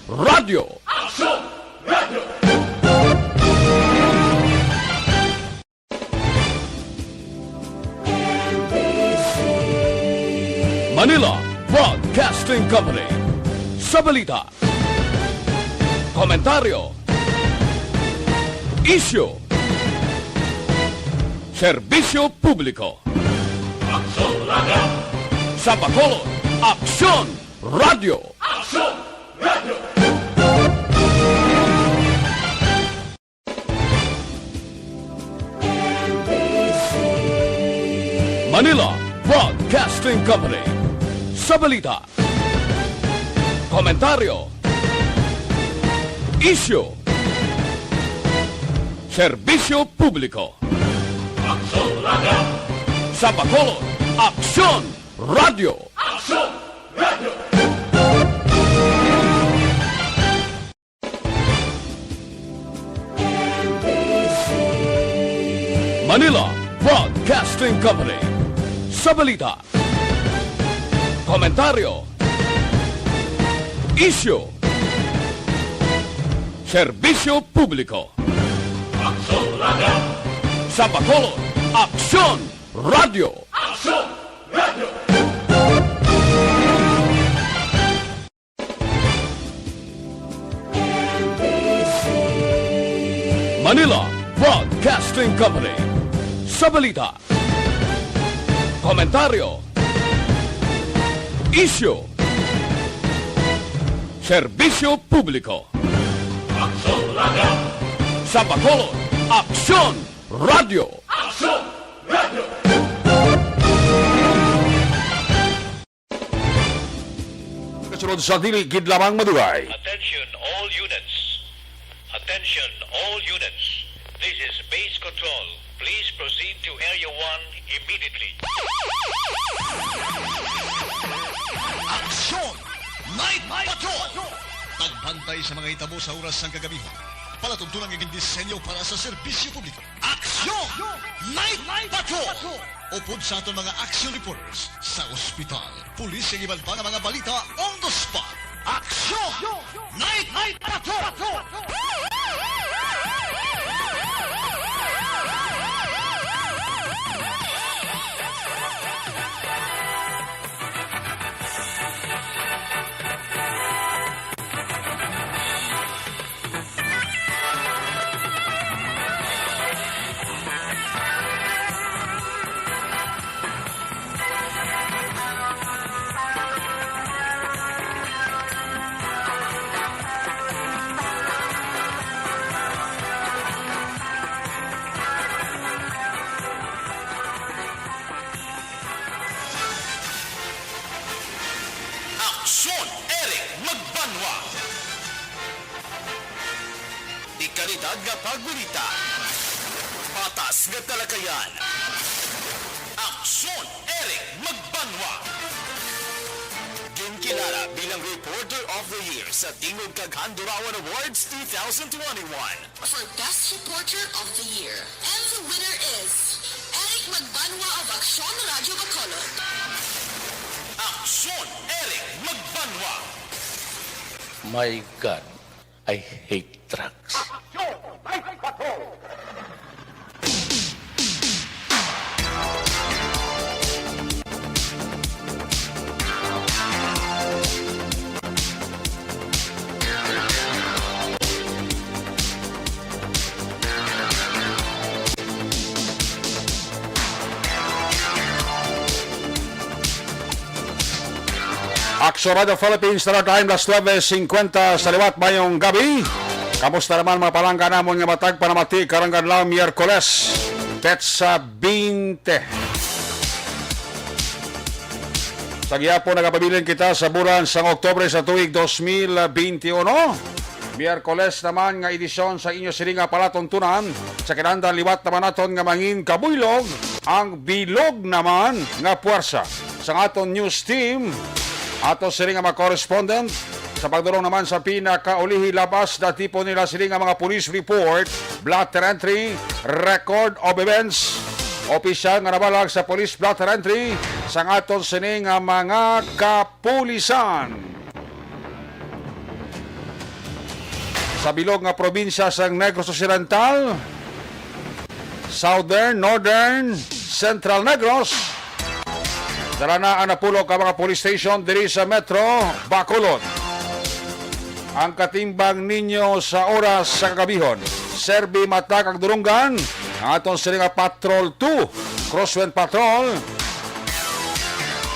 Radio. Aksyon Radio! Manila Broadcasting Company. Sa balita, komentaryo, isyu, serbisyo publiko. Aksyon Radio! Sa Bacolod, Aksyon Radio. Aksyon Radio! Manila Broadcasting Company. Sa balita, komentaryo, isyu, serbisyo publiko. Aksyon Radio! Sa Bacolod, Aksyon Radio. Aksyon Radio! Manila Broadcasting Company. Sa balita, komentaryo, isyu, serbisyo publiko. Aksyon Radio! Sa Bacolod, Aksyon Radio. Aksyon Radio! Manila Broadcasting Company. Sa balita, komentaryo, isyu, serbisyo publiko. Aksyon Radio! Sa Bacolod, Aksyon Radio. Aksyon Radio! Kasunod sa diligid lamang madugay. Attention all units. Attention all units. This is base control. Please proceed to Area 1 immediately. Aksyon! Night Patrol! Tagbantay sa mga hitabo sa oras ng kagabihan. Palatuntunan ng disenyo para sa serbisyo publiko. Aksyon! Night Patrol! Upod sa aton mga action reporters sa ospital, pulis ang iban pa ng mga balita on the spot. Aksyon! Night Patrol! Aksyon Eric Magbanwa. Ikalidad nga pagbalita. Patas nga talakayan. Aksyon Eric Magbanwa. Ginkilala bilang Reporter of the Year sa Tingog kag Handurawan Awards 2021. For Best Reporter of the Year. And the winner is Eric Magbanwa of Aksyon Radio Bacolod. Aksyon Eric Magbanwa. My God, I hate drugs. Aksyon Radio Philippines, Star Time, las 9:50 sa liwat mayong gabi. Kamusta naman mga palangga namon nga matag panamati karanggan lang Miyerkules, Petsa 20. Sa gihapon nagapabilin kita sa bulan sa Oktubre sa tuig 2021. Miyerkules naman nga edisyon sa inyo siringa palatuntunan. Sa kinanda liwat naman naton nga mangin kabuylog, ang bilog naman nga puwersa. Sa aton news team, ato siringa mga correspondent, sa pagdurong naman sa pinakaulihi labas na tipo nila siringa mga police report, blotter entry, record of events, opisyal nga nabalag sa police blotter entry, sa aton sininga mga kapulisan. sa bilog nga probinsya sa Negros Occidental, Southern, Northern, Central Negros. Dala na ang napulog ka mga police station diri sa Metro Bacolod. Ang katimbang ninyo sa oras sa kagabihon, serbi mata kag durunggan ang aton sila nga Patrol 2, Crosswind Patrol.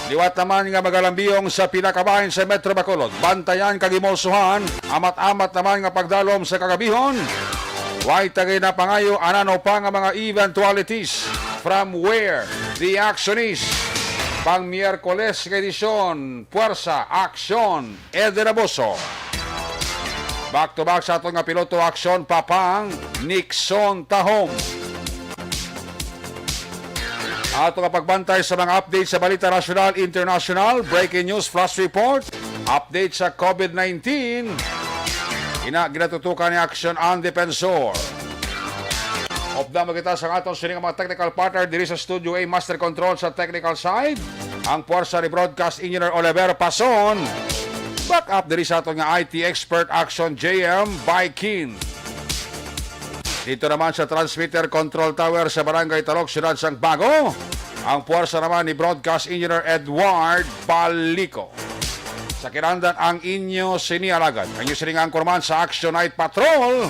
Liwat naman nga magalambiyong sa pinakabahin sa Metro Bacolod. Bantayan kag imolsuhan, amat-amat naman nga pagdalom sa kagabihon. Way tagay na pangayo anano pa nga mga eventualities from where the action is. Pang Miyerkules nga edisyon, Puwersa, Aksyon, Ederaboso. Back to back sa aton nga piloto aksyon, Papang, Nixon Tahong. Ato nga pagbantay sa mga update sa balita nasyonal, international, breaking news, flash report, update sa COVID-19. Ginatutukan ni Action ang Defensor. Opda magkita sa aton sining mga technical partner diri sa Studio A Master Control sa technical side. Ang puwersa ni Broadcast Engineer Oliver Pason. Back up diri sa aton nga IT expert Action JM Baikin. Dito naman sa Transmitter Control Tower sa Barangay Talok, Siyudad Sang Bago. Ang puwersa naman ni Broadcast Engineer Edward Balico. Sa kirandan ang inyo sinialagad. Ang inyo sining angkorman sa Action Night Patrol.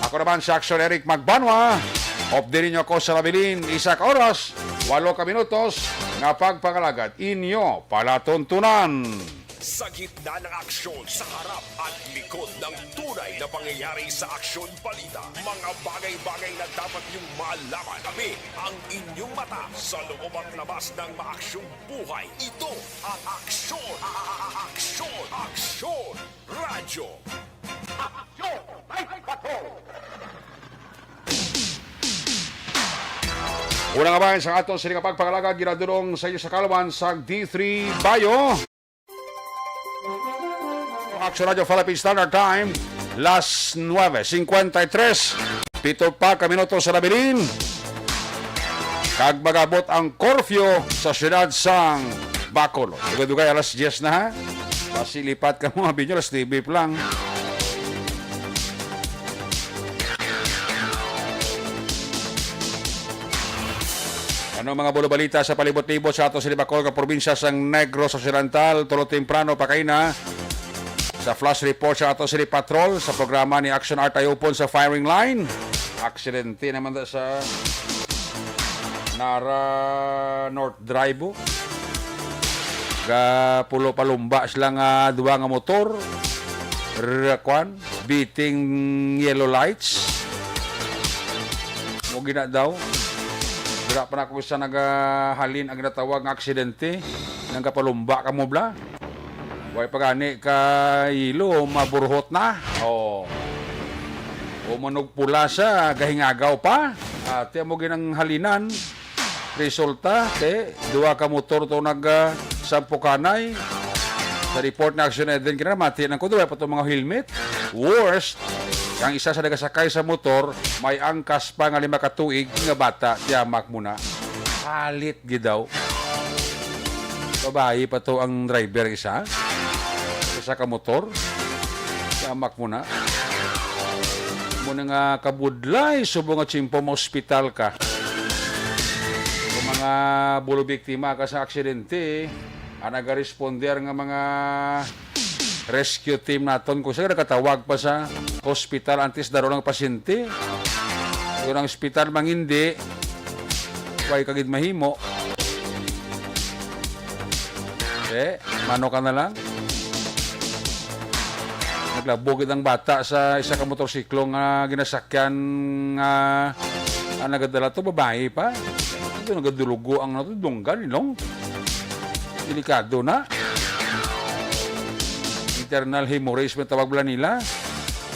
Ako naman sa Action Eric Magbanwa. Opdirin nyo ko sa labilin, 1 oras, 8 minutos, nga pagpangalagad inyo palatuntunan. Sa gitna ng aksyon, sa harap at likod ng tunay na pangyayari sa aksyon balita. Mga bagay-bagay na dapat niyong malaman. Kami ang inyong mata sa loob at labas ng maaksyong buhay. Ito ang Aksyon! Aksyon! Aksyon! Radyo! Aksyon! Unang abahin sa aton sining pagpangalagad ginadurong sa inyo sa Kalawan sa D3 Bayo. Action Radio Philippine Standard Time, las 9:53. 7 pa ka minuto sa labilin. Kag magabot ang curfew sa siyudad sang Bacolod. Dugay alas 10 na ha. Pasilipat ka mga binyo, alas 9 lang. Ano mga bulubalita sa palibot-libot sa ato sa Bacolod ka probinsya sang Negros Occidental, tulo temprano pa kay na sa flash report sa ato City Patrol sa programa ni Action Art Ayupon sa firing line. Aksidente naman sa Nara North Drive. Ga pulo palumba sila nga duwa nga motor. Rakwan, beating yellow lights. Mo gina daw. Dira pa na ko sa nagahalin ang ginatawag nga aksidente nang kapalumba ka mo bla. Way pagani ka ilo, maburhot na. O manog pula sa gahingagaw pa. Ate mo ginang halinan. Resulta, duwa ka motor to sampukanay. Sa report na action din kinamati ng kudo pa to mga helmet. Worst, ang isa sa nagasakay sa motor, may angkas pa nga 5 ka tuig nga bata, tiyamak muna. Halit gidaw. Babae pa to ang driver isa. Isa ka motor, yamak mo na. Muna nga kabudlay, subo nga tsimpo mo hospital ka. Kung mga bulo biktima ka sa aksidente, ang naga-responder nga mga rescue team naton, kung saan nakatawag pa sa hospital antes daro ng pasyente. Kung ang hospital mang hindi, huwag kagid mahimo. Mano ka na lang. Naglabog ang bata sa isa ka motorsiklo nga ginasakyan nga nagadala to babae pa. Ito nagadulugo ang natudunggan ilong. Delikado na. Internal hemorrhage man tawag bala nila.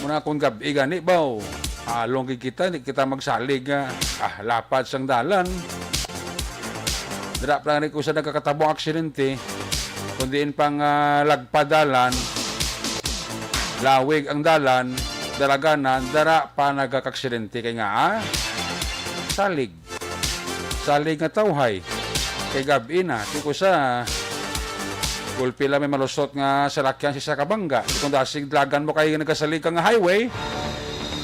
Muna kung gabi gani baw. Along kita magsalig lapad sang dalan. Dira pa rin ko sa nagkakatabong aksidente. Kundiin pang lagpadalan. Lawig ang dalan, daraganan, dara pa nagkakaksidente kay nga salig nga tawhay kay gabi na tiko sa Gulpi lang may malusot nga salakyan sa kabangga. Kung dasig lagan mo kayo nagkasali ka nga highway,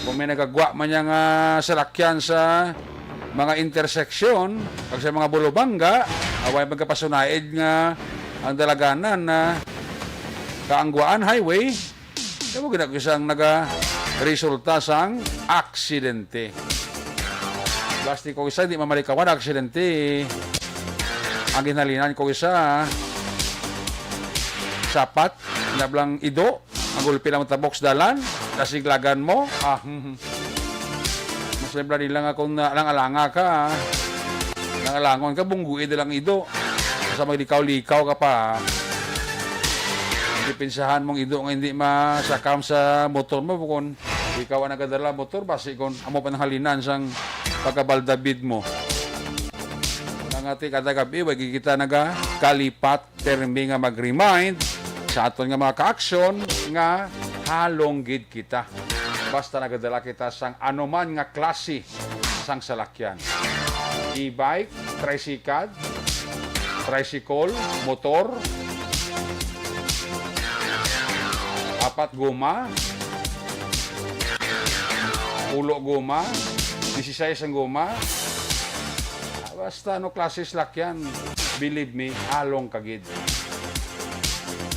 kung may nagagwa man niya nga salakyan sa mga interseksyon, pag sa mga bulubangga, away magkapasunaid nga ang dalaganan na kaangguan highway, kaya mo ginagusang resulta sang aksidente. Plastic ko isa, di mamalikawan aksidente. Ang ginhalinan ko isa, sapat, nablang ido, ang gulpi lang taboks dalan, kasiglagan mo, mas lebla nila nga kung nalang-alanga ka, nangalangon ka, bungguin lang ido, sa maglikaw-likaw ka pa, hindi pinsahan mong ido nga hindi masakam sa motor mo, kung ikaw ang nagadala motor, basi kung amo pa ng halinan sang pagkabaldabid mo. Nangati kada gabi, wagi kita kalipat, termi nga mag-remind, sa aton nga mga ka-aksyon nga halong gid kita. Basta nagadala kita sang anuman nga klase sang salakyan. E-bike, tricycle, motor, 4 goma, 10 goma, 16 ang goma. Basta ano klase salakyan, believe me, halong kagid.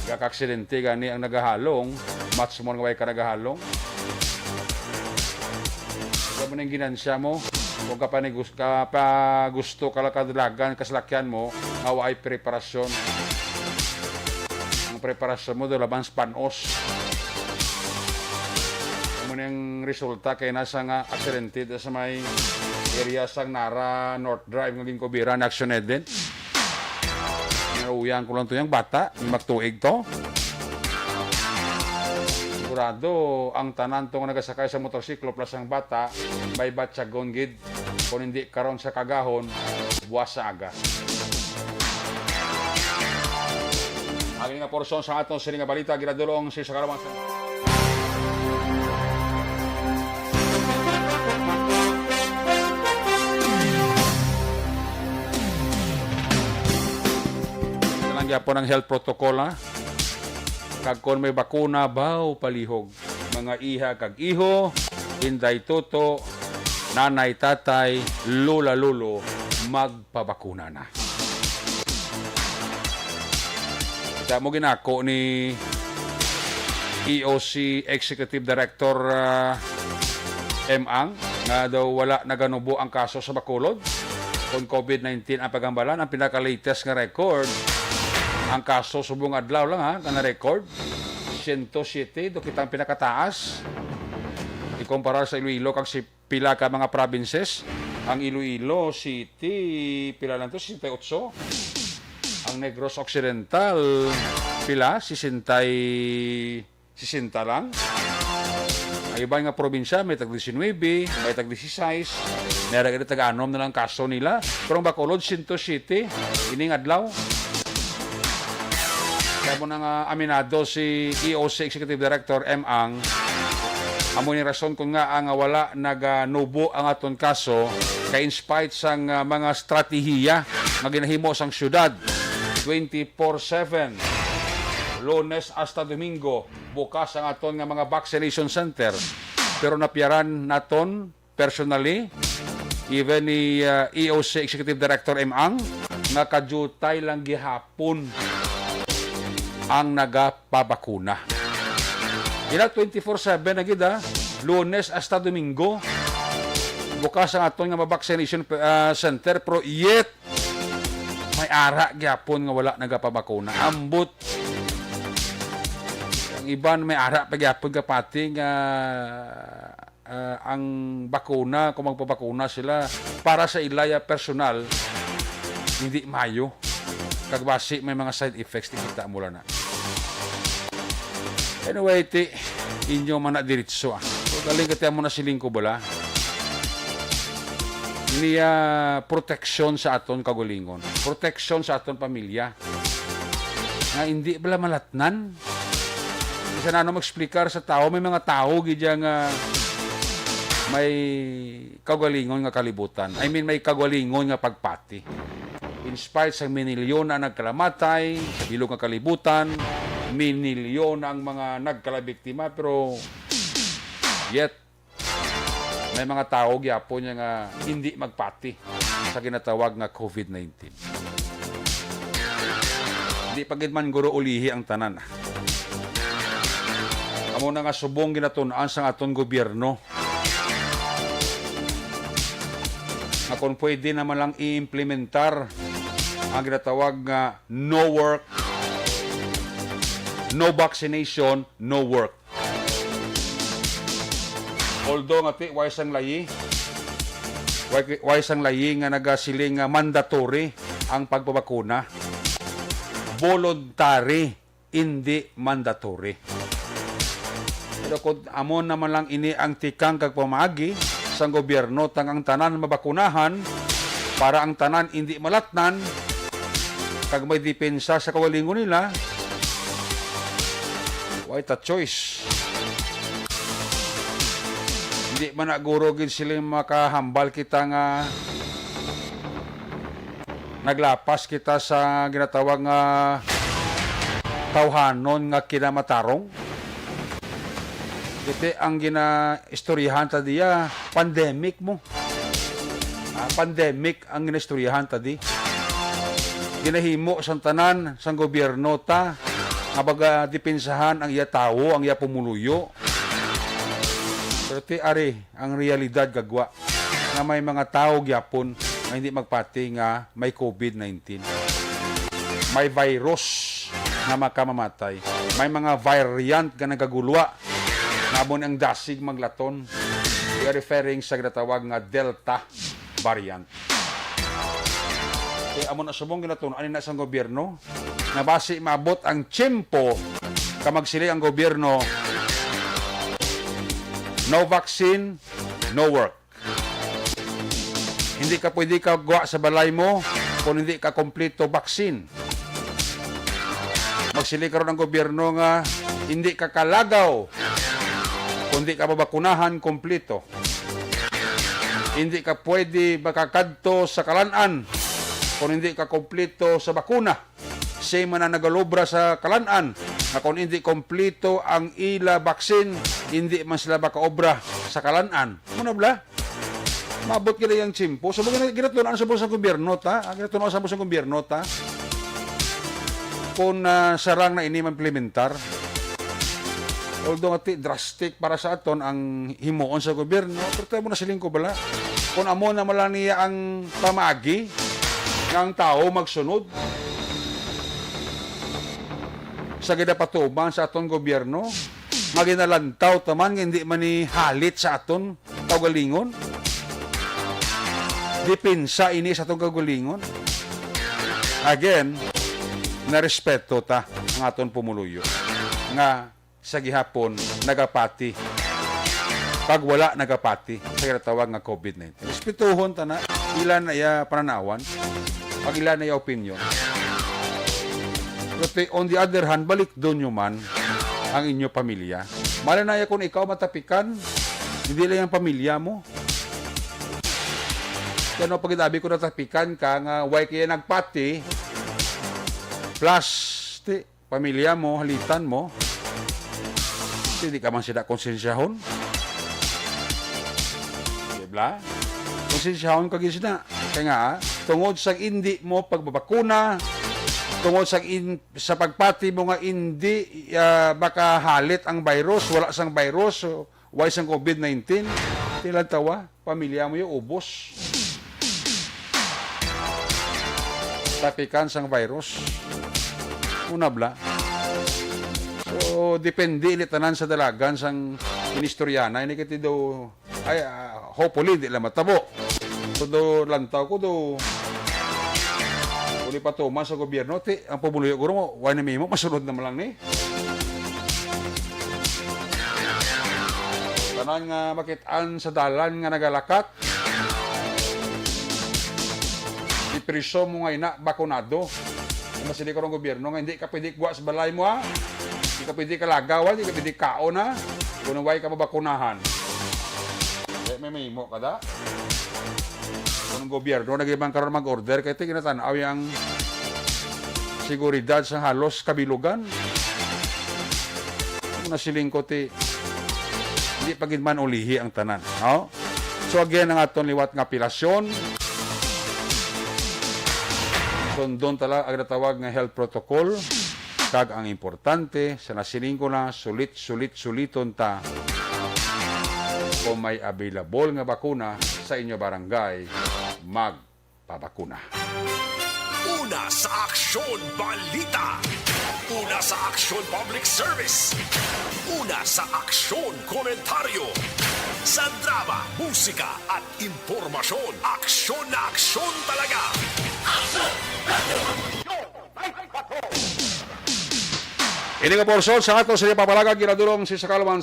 Kakaksidente gani ang nagahalong, match mo nga way ka nagahalong. Kung mo nang ginansya mo, kung ka pa gusto ka kadalagan kasalakyan mo, awa ay preparasyon. Ang preparasyon mo, laban panos. Kung mo nang resulta, kaya nasa nga aksidente sa may area sang Nara North Drive, ng Lingkobira, na aksyonet din. Uyan ko lang ito yung bata, magtuig to. Sigurado, ang tanan to nga nagasakay sa motorsiklo plus ang bata, may batsagon gid. Kung hindi karon sa kagahon, buwas sa aga. Ang nga porsyon sa atong sininga balita, ginadulong si Sakarawang sa... Gyapon ang health protocol ha. Kag kon may bakuna baw palihog. Mga iha kag iho, inday toto, nanay tatay, lola lolo magpabakuna na. Kita mo ginako ni EOC Executive Director Ang nga daw wala naganubo ang kaso sa Bacolod kung COVID-19 ang pagambalan. Ang pinaka-latest nga record, ang kaso subong adlaw lang ha, na record 107 do kitang pinakataas ikumpara sa Iloilo kag si pila ka mga provinces. Ang Iloilo City pila lang to 68, ang Negros Occidental pila 60 lang. Ang iba nga probinsya may tag 19, may tag 16, meron gid tag-anom na lang kaso nila. Pero ang Bacolod 107 ining adlaw. Kaya mo nang aminado si EOC Executive Director Ang, amo ni rason kung nga ang wala naganubo ang aton kaso kay in spite sang mga strategiya nga ginahimo sang syudad 24/7, Lunes hasta Domingo bukas ang aton nga mga vaccination center. Pero napiyaran naton personally even ni EOC Executive Director Ang nga kadutay lang gihapon ang nagapabakuna. Ila 24/7 na gid Lunes hasta Domingo. Bukas ang aton nga vaccination center pero yet may ara gyapon nga wala nagapabakuna. Ambot ang iban may ara pa gyapon kapati nga ang bakuna kung magpabakuna sila para sa ilaya personal hindi mayo. Kagbasi may mga side effects di kita mula na. Anyway, inyo man na diritso So, galing kati mo na siling ko bala. Niya proteksyon sa aton kagulingon. Proteksyon sa aton pamilya. Nga hindi bala malatnan. Isa na mag-explikar sa tao. May mga tao gidya nga may kagalingon nga kalibutan. I mean, may kagalingon nga pagpati. In spite sa minilyon na nagkalamatay, sa bilog nga kalibutan, minilyon ang mga nagkalabiktima, pero yet, may mga tao gyapon nga hindi magpati sa ginatawag nga COVID-19. Hindi pagid man guro ulihi ang tanan. Amo na nga subong ginatun-an sa aton gobyerno. Nga kung pwede naman lang i-implementar ang ginatawag nga no work, no vaccination, no work. Although nga ti wais ang layi nga nagasiling nga mandatory ang pagpabakuna. Voluntary, hindi mandatory. Pero kung amon naman lang ini ang tikang kag pamagi sa gobyerno tang ang tanan mabakunahan para ang tanan hindi malatnan kag may depensa sa kawalingon nila, why ta choice? Hindi man naguro gid sila makahambal kita nga naglapas kita sa ginatawag nga tawhanon nga kinamatarong. Iti ang gina-istoryahan ta diya, pandemic mo. Pandemic ang gina-istoryahan ta di. Ginahimo sa tanan sang gobyerno ta nga baga depensahan ang iya tawo, ang iya pumuluyo. Pero ti ari ang realidad gagwa nga may mga tao gyapon nga hindi magpati nga may COVID-19. May virus na makamamatay. May mga variant nga nagagulwa. Nabon ang dasig maglaton. We are referring sa ginatawag nga Delta variant. Kaya amon na subong ginaton ani na sang gobyerno na base maabot ang tiyempo kamagsili ang gobyerno no vaccine, no work. Hindi ka pwede ka gawa sa balay mo kung hindi ka kompleto vaccine. Magsili karon ang gobyerno nga hindi ka kalagaw kundi ka mabakunahan kompleto. Hindi ka pwede makakadto sa kalanan kung hindi ka kompleto sa bakuna. Same man na nagalobra sa kalanan na kung hindi kompleto ang ila vaccine, hindi man sila makaobra sa kalanan. Muna bla? Mabot kila yung tsimpo. So, ginatunan sa buong gobyerno ta. Ginatunan sa buong gobyerno ta. Kung sarang na ini implementar. Although nga drastic para sa aton ang himuon sa gobyerno, pero tayo mo na siling ko bala. Kung amo na malang niya ang pamagi ng tao magsunod sa ginapatuban sa aton gobyerno, maginalantaw taman hindi man ni halit sa aton kagalingon. Depensa ini sa aton kagalingon. Again, na respeto ta ang aton pumuluyo nga sa gihapon nagapati pag wala nagapati sa ginatawag nga COVID-19. Respetuhon ta na ilan na iya pananawan, pag ilan na iya opinion. But on the other hand, balik doon nyo man ang inyo pamilya. Malanaya kung ikaw matapikan, hindi lang yung pamilya mo. Kaya no, pag-inabi ko natapikan ka nga, why kaya nagpati, plus, pamilya mo, halitan mo, hindi ka man sila konsensyahon. Diba? Konsensyahon ka gisna. Kaya nga, tungod sa hindi mo pagbabakuna, tungod sa pagpati mo nga hindi baka halit ang virus, wala sang virus, so, why sang COVID-19, tilang tawa, pamilya mo yung ubos. Tapikan sang virus. Una bla. So, depende ilit tanan sa dalagan sang ministeriana. Ini kiti do, ay, hopefully, di lang matabo. So, do, lantaw ko do, uli pa to, sa gobyerno, ang pabuluyo ko mo, why na mo, masunod naman lang ni. Tanan nga makitaan sa dalan nga nagalakat, ipriso mo nga ina, bakunado. Masili ko ng gobyerno nga, hindi ka pwede kuha sa balay mo ha. Hindi ka pwede kalagawan, hindi ka pwede kaon ha. Kung naway ka mabakunahan. may mo kada. Kung gobyerno nagibang karon mag-order kay ti kinatanaw yang seguridad sa halos kabilugan. Kung nasiling ko ti hindi pagid man ulihi ang tanan, no? So again ang aton liwat nga apelasyon. Doon talaga ang natawag nga health protocol. Kag ang importante sa nasiling ko na suliton ta kung may available nga bakuna sa inyo barangay, magpabakuna. Una sa aksyon balita. Una sa aksyon public service. Una sa aksyon komentaryo. Sa drama, musika at impormasyon. Aksyon na aksyon talaga. Ini nga porsyon sa ato sa papalagan ginadulong si Sakalaman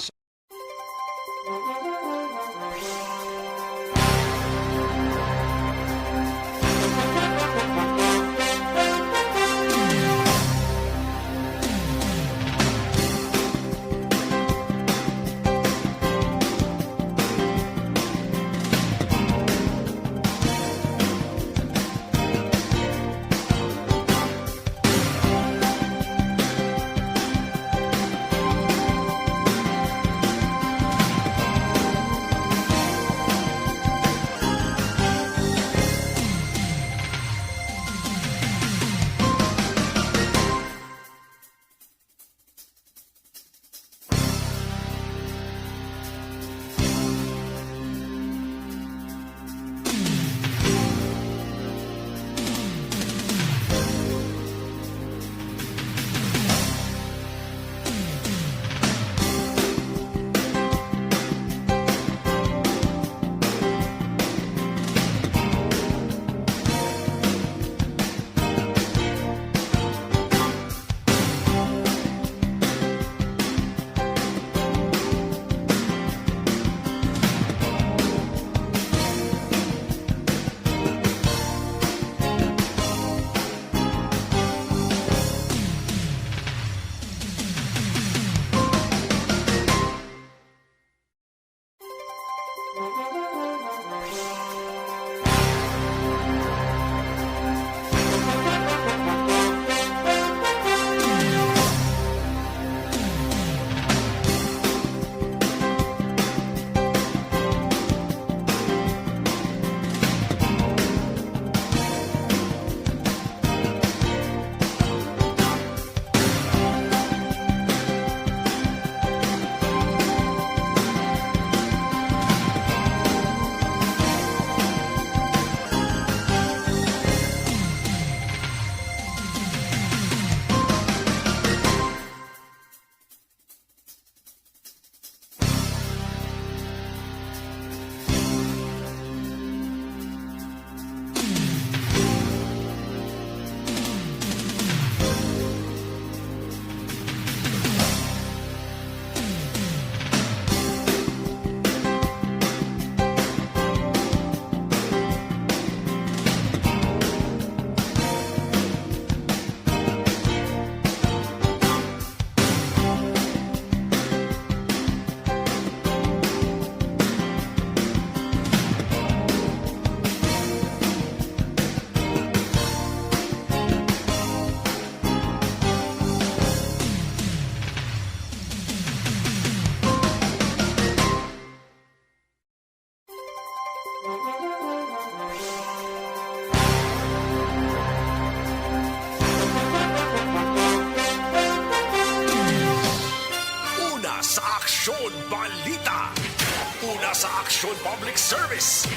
sa aksyon public service.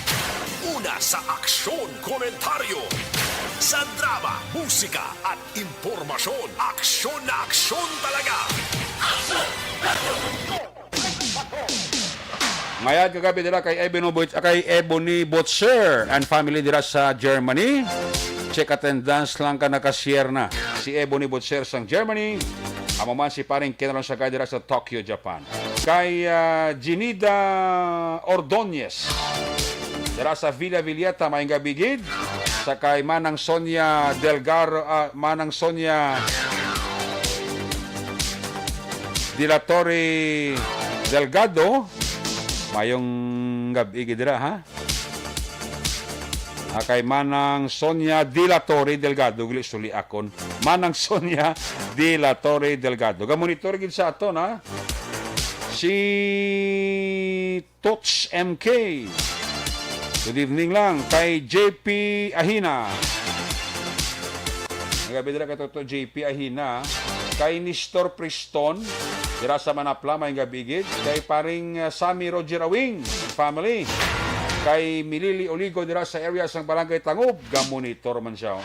Una sa aksyon komentaryo. Sa drama, musika at impormasyon. Aksyon na aksyon talaga. Ngayon kagabi nila kay Ebony Butcher and family dira sa Germany. Check attendance lang ka nakasiyer na. Si Ebony Butcher sang Germany. Amo man si paring kinalong sa dira sa Tokyo, Japan. Kay Ginida Ordonez dira sa Villa Villeta, maayong gabi gid. Sa kay Manang Sonia Manang Sonia Dilatori Delgado, mayong gabi gidira ha. Kay Manang Sonia De La Torre Delgado gili suli akon. Manang Sonia De La Torre Delgado. Gamonitor gid sa aton ha. Si Tots MK. Good evening lang kay JP Ahina. Gabi dira kay Toto JP Ahina. Kay Nestor Preston dira sa Manapla may gabi gid. Kay paring Sammy Roger Awing family. Kay Milili Oligo dira sa area sang Barangay Tangob, gamonitor man siya.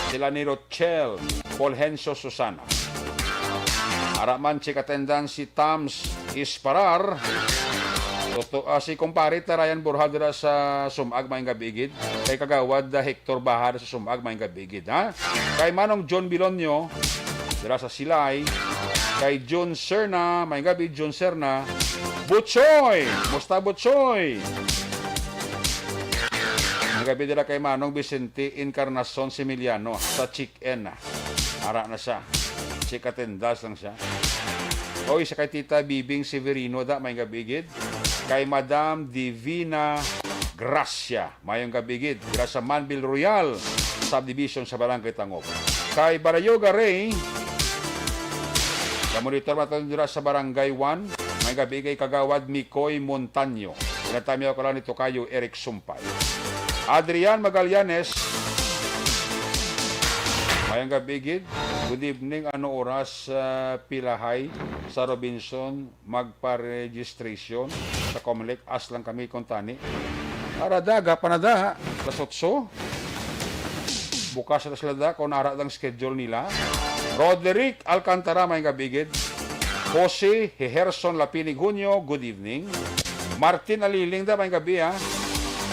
Sila ni Rochelle, Polhencio Susana. Araman si attendance si Tams Isparar. Si kumpare Ryan Borja dira sa Sumag may gabigid. Kay kagawad Hector Bahar sa Sumag may gabigid, ha? Kay Manong John Bilonyo dira sa Silay. Kay John Serna, may gabi John Serna. Butchoy, musta Butchoy? Gabi dira kay Manong Vicente Encarnacion Similiano sa Chicken. Ara na siya. Chikatendas lang siya. Oy, sa kay Tita Bibing Severino da may gabigid. Kay Madam Divina Gracia mayong gabigid. Dira sa Manville Royal Subdivision sa Barangay Tangob. Kay Barayoga Ray. Kamonitor maton dira sa Barangay 1. May gabigay kagawad Mikoy Montaño. Pinatamiyo ko lang nito kayo Eric Sumpay. Adrian Magallanes. Mayang gabigid. Good evening. Ano oras Pilahay sa Robinson magpa-registration sa Comelec. As lang kami kontani. Aradaga panada. Lasotso. Bukas na sila da kung ara ang schedule nila. Roderick Alcantara mayang gabigid. Jose Heherson Lapinig Junio. Good evening. Martin Aliling da mayang gabi ha.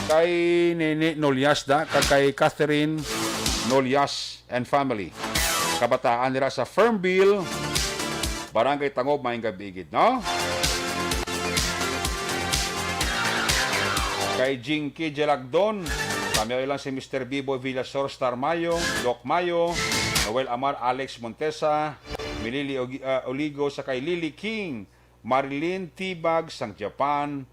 Kay Nene Nolias da, kay Catherine Nolias and family. Kabataan nila sa Fernville, Barangay Tangob, mayang gabigid, no? Kay Jinky Jelagdon, kami lang si Mr. Bibo Villasor Star Mayo, Doc Mayo, Noel Amar, Alex Montesa, Milili Oligo, sa kay Lily King, Marilyn Tibag, sang Japan,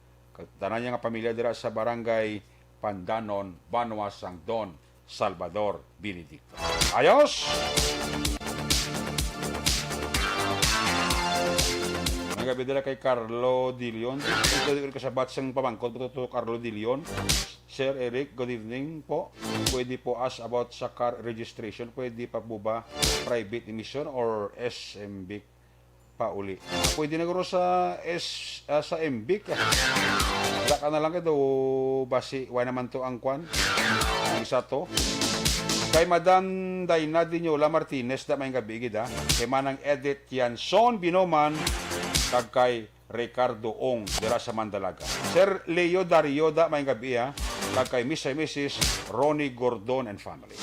tanan niya nga pamilya dira sa Barangay Pandanon, Banwa, Sangdon, Salvador, Benedicto. Ayos! Nagabi dira kay Carlo Dilion. Ito ka sa batsang pamangkot to Carlo Dilion. Sir Eric, good evening po. Pwede po ask about sa car registration. Pwede pa po ba private emission or SMBIC pa uli? Pwede na guro sa sa MBIC. Wala ka na lang ito, basi, wala naman to ang kwan. Ang isa to. Kay Madam Dayna Dinyola Martinez, da may gabigid ha. Kay Manang Edith Yanson Binoman, kag kay Ricardo Ong, dira sa Mandalaga. Sir Leo Dario, da may gabi ha. Kag kay Miss and Mrs. Ronnie Gordon and family.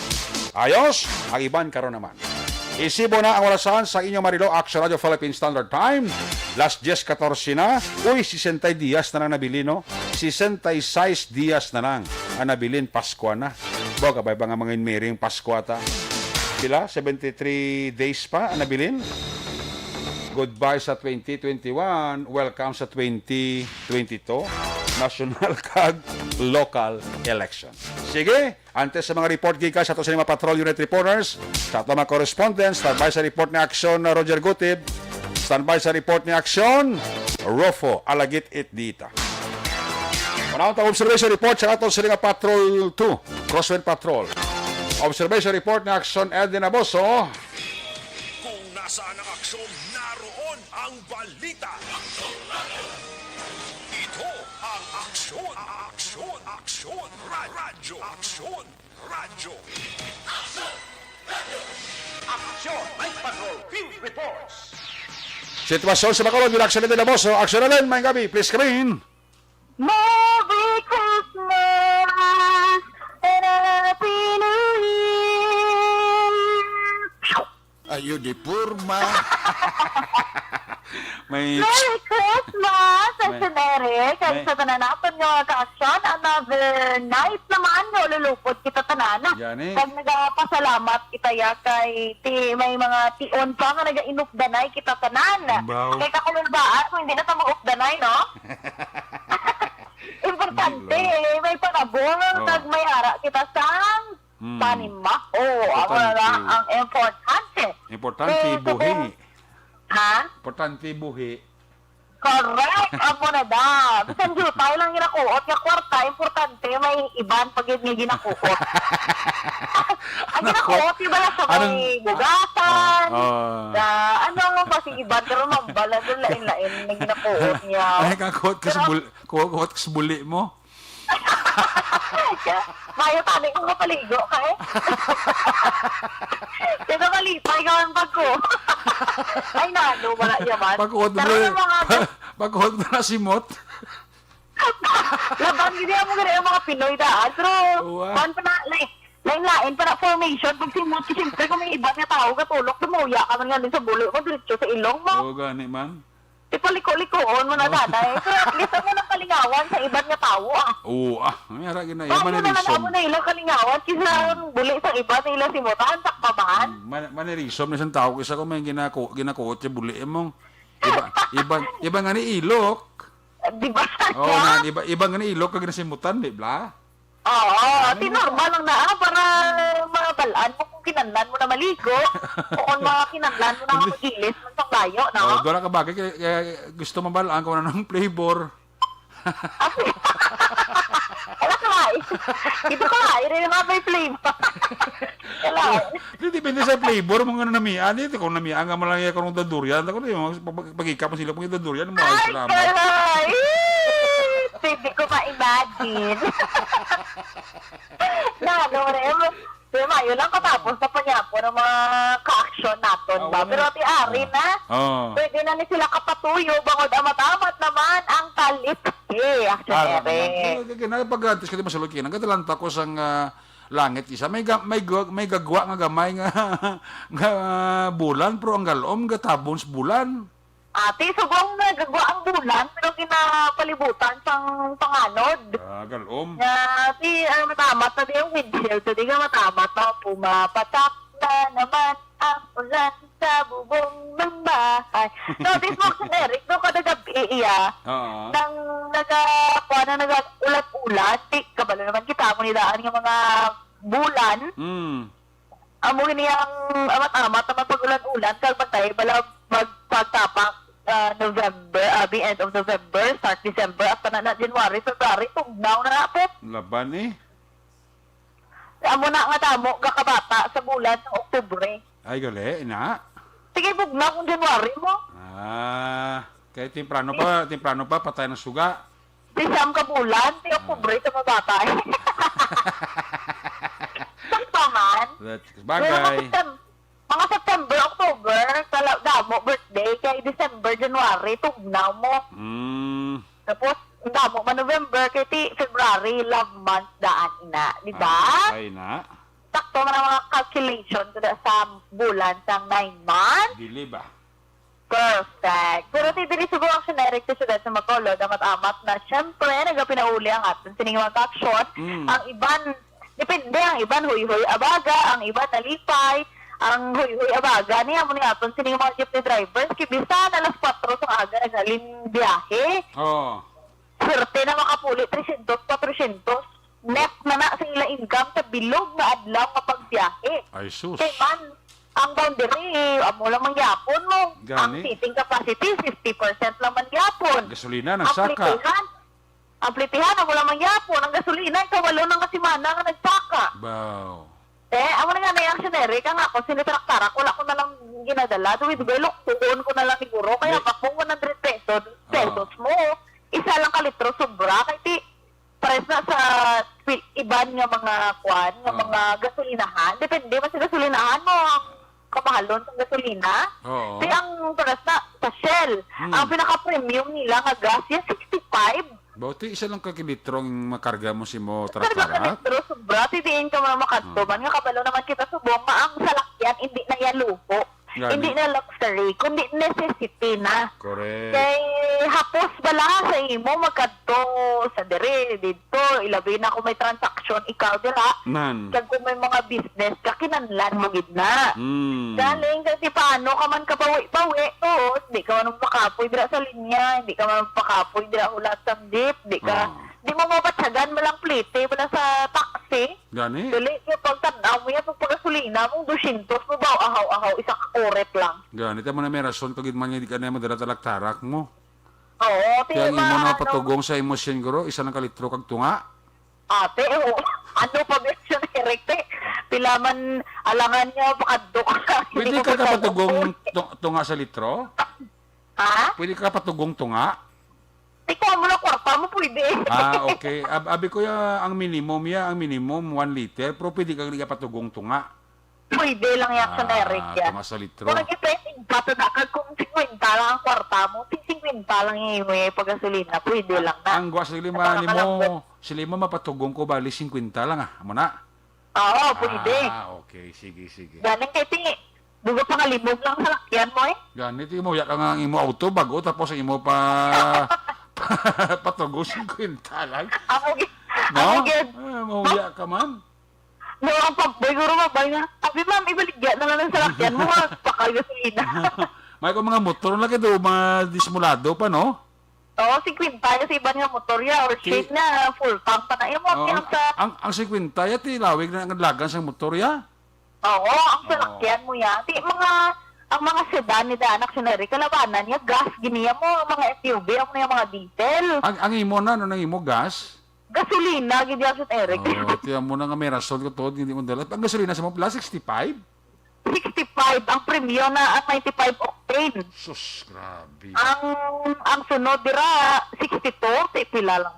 Ayos, ang iban karon naman. Isibo na ang orasan sa inyong Marilo Action Radio Philippine Standard Time. Last 10:14 na. Uy, 60 dias na lang nabili, no? 66 dias na lang ang nabilin Pasko na. Baga, ba nga mga inmiring Pasko ata? Sila, 73 days pa ang nabilin. Goodbye sa 2021. Welcome sa 2022. National kag local election. Sige, antes sa mga report gikas sa ito sa mga Patrol Unit Reporters, sa ito mga correspondents, standby sa report ni Aksyon Roger Gutib, standby sa report ni Aksyon Rofo Alagit Itdita. Panahon ta observation report sa ito sa mga Patrol 2, Crosswind Patrol. Observation report ni Aksyon Edwin Aboso. Kung nasaan ang aksyon, naroon ang balita. Ito ang aksyon, aksyon, aksyon, radyo, aksyon, radyo. Action! Night Patrol Field Reports! Sitwasyon sa Bacolod, with Aksyon Edwin Aboso. Aksyon na rin, may gabi. Please come in. Merry Christmas and Happy New Year! Ayo di purma. May Merry Christmas! May- Sa Eric, may- sa tananapon nga ka-aksyon, another night naman nga lulupot kita tanana. Yan eh. Kag nagapasalamat kita ya kay may mga tion pa nga nag-inupdanay kita tanan. Wow. Kay kakululbaan, kung hindi na ta mag-updanay, no? may panabong, nagmayara kita sang panimaho. Ako na lang ang importante. Importante buhi. Ha? Importante buhi. Correct! Ako na da. Bisan jutay lang ginakuot. Nga kwarta, importante, may iban pag yun nga ginakuot. Ang ginakuot, iba lang sa may bugatan. Ano ba si iban? Pero mambala doon lain-lain na ginakuot niya. Ay, kakot ka sa buli mo. Mayo tani kung kapaligo ka eh. Kaya malipay ka ang pag ko. Ay nano, wala yaman. Pagkuhod mo na simot. Laban gini mo gani ang mga Pinoy daan. Pero, kuhan pa na, lain-lain pa na formation. Pag simot, siyempre kung may iba na tao katulog, tumuya ka man nga din sa bulo mo, diretso sa ilong mo. Oo, gani man. Ipaliko-likoon mo na daday. Pero at least mo ng kalingawan sa iba nga tao ah. Oo, mayara gina. Bakit Yaman na ni lang mo na ilang kalingawan kisa buli sa iba na ilang simutan, sakpaman. Manirisom na siyang tao kisa kung may ginakuot siya buli mong. Iba nga ni ilok. Di ba? Oo, iba nga ni ilok kag nasimutan, di ba? Oo, tinormal lang na para mabalaan mo kung kinanlan mo na maligo o kung mga kinanlan mo na magilis mo sa layo, no? Oh, doon ka bagay kaya gusto mabalaan ko na ng flavor. Wala ka ba? Ito ka ba? Ito yung mga may flavor. Wala. Depende sa flavor mo nga namian. Ito kung namian nga malang kung durian. Ako na yung pag-ikap mo sila kung durian. Ay, kalay! Hindi ko ma-imagine. Pero mayo lang katapos na panyapo ng mga ka-action natin ba? Pero ati ari na. Pwede na ni sila kapatuyo. Bangod amat-amat naman ang talit. Action ere. Pag-antis ka di masulog kinang. Katalanta ko sang langit isa. May gagwa nga gamay nga bulan. Pero ang galom gatabon sa bulan. Ate, subong nagagawa ang bulan, pero kinapalibutan sang panganod. Galom. Ate, matamat na din yung windshield. Hindi ka matamat na pumapatak na naman ang ulan sa bubong ng bahay. So, this Max Eric, doon ka nagabi iya. Nang nagakuha na nag-ulat-ulat, kabalo naman kita mo nilaan yung mga bulan. Amo niyang amat-amat na pag-ulan-ulan, kalpatay, bala magpagtapak November, the end of November, start December, at na January, February, tugnaw na napot. Laban eh. Amo na nga tamo, kakabata sa bulan ng Oktubre. Ay, gali, ina. Sige, bugnaw kung January mo. Kaya temprano pa, patay ng suga. Siyam ka bulan, di Oktubre sa mabata. Sakto man. Bagay. Mga September, October, damo, birthday, kay December, January, tugnaw mo. Tapos, damo man November, kay February, love month, daan ina. Di ba? Ay na. Sakto man ang mga calculation sa bulan sa 9 months. Dili ba? Perfect. Pero tidiri siguro ang generic to syudad sa Macolod, amat-amat na syempre, nagapinauli ang atin sining mga action. Ang iban, depende, ang iban huy-huy abaga, ang iban nalipay, ang huy-huy abaga niya mo ni aton sining mga jeepney drivers kibisan alas 4 sa aga naghalin biyahe. Swerte na makapuli 300, 400 net na sa ila income sa bilog na adlaw kapag biyahe. Ay sus. Kay man ang boundary amo lang mangyapon mo. Ang seating capacity 50% lang mangyapon. Gasolina ng saka. Amplitihan amo lang mangyapon. Ang gasolina kawalo ng kasimana nga nagsaka. Wow. Amo na nga na yung generic, ang ako, sinitraktarak, wala ko na lang ginadala, duwid-duwid, tuon ko na lang siguro, kaya pa kung 100 pesos mo, isa lang ka litro, sobra, kaya ti, pares na sa iban nga mga kwan, nga mga gasolinahan, depende man sa gasolinahan mo, ang kamahalon sa gasolina, kaya ang pares na, sa Shell, ang pinaka-premium nila nga gas, yan 65, Bauti isa lang kakilitrong makarga mo si mo Pero traktarak. pero sobra, tidiin ka mga makatuman. Nga kabalo naman kita subong, maang salakyan, hindi na yan luho. Hindi na luxury, kundi necessity na. Correct. Kay hapos bala sa imo, magkadto sa dere, dito, ilabi na kung may transaction, ikaw dira. Kag kung may mga business, kakinanlan mo gidna. Galing, kasi paano ka man kapawi-pawi, hindi ka man makapoy dira sa linya, hindi ka man makapoy dira ulat sa jeep, hindi ka di mo mabatsagan mo lang plite, wala sa taxi. Gani? Dali, yung pagtanaw mo yan, pag pagasolina mo, 200 mo ba, ahaw-ahaw, isang oret lang. Gani, tayo mo na may rason pag man nga di ka na madala talak-tarak mo. Oo, Kaya ang imo na ano, patugong sa emosyon guro, isa lang kalitro kag tunga. ate, ano pa version direct eh. Pilaman, alangan niya, pakadok ka. Pwede ka patugong tunga sa litro? Ha? Pwede ka patugong tunga? Ikaw mo na kwarta mo, pwede. Ah, okay. Abi ko ang minimum 1 liter, pero pwede ka nga patugong tunga. Pwede lang yan sa Eric yan. Tunga sa litro. Kung nag-ipesing pato na ka, kung 50 lang ang kwarta mo, 50 lang yung pag-gasolina, pwede lang na. Ang gwa sa lima ni mo, sila mo mapatugong ko bali 50 lang amo na. Oo, pwede. Okay, sige. Galing kay tingi. Dugo pa nga limog lang sa lakyan mo eh. Ganit mo ya ka nga ang imo auto bago tapos ang imo pa patugo 50 lang. Ako, No? gid. Mahuya ka man. No, ang pagboy, guro mabay nga. Abi ma'am, ibaligya na lang sa lakyan mo, pakagasolina. May ko mga motor lang ito, mga dismulado pa, no? Oo, 50 yung sa iba nga motor ya, or shade na, full tank pa na. Yung mga sa... Ang 50 ya, tilawig na ang lagan sa motor ya. Oo, ang salakyan mo yan. Ang mga sedan ni Danak Sineri, kalabanan niya, gas, giniya mo, ang mga SUV, ang mga diesel. Ang imo na, ano nang imo, gas? Gasolina, gid yan sa Eric. Tiyan mo na nga may rason ko to, hindi mo dala. Ang gasolina sa mo plus 65? 65, ang premium na at 95 octane. Sus, grabe. Ang sunod dira, 62, pila lang.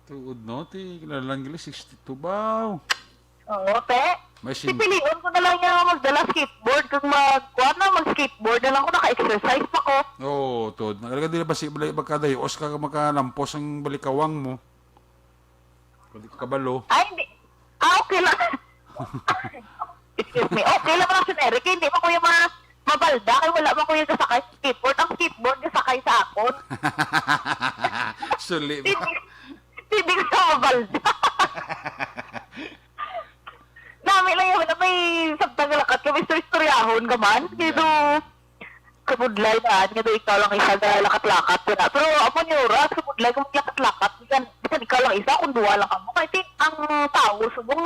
Tuod no, kinalang gila, 62 ba? Oo, te. May Pipiliin ko na lang yung magdala skateboard. Kung mag-skateboard na lang ko, naka-exercise pa ko. Oo, tuod. Nagalaga din ba si magkadayos ka makalampos ang balikawang mo? Hindi ka kabalo. Ay, hindi. Okay lang. Excuse me. Okay lang lang si Eric. Hindi pa ko yung mabalda. Kaya wala pa ko yung kasakay sa skateboard. Ang skateboard kasakay sa akon. Suli. Hindi ko sa mabalda. Nami lang yung may sabtang lakat kami sa istoryahon ka man. Kaya kabudlay na. Kaya ikaw lang isa na lakat-lakat. Pero ako niyo oras, kabudlay kung lakat-lakat. Bisan ikaw lang isa, kung duwa lang ako. Kaya ang tao, subong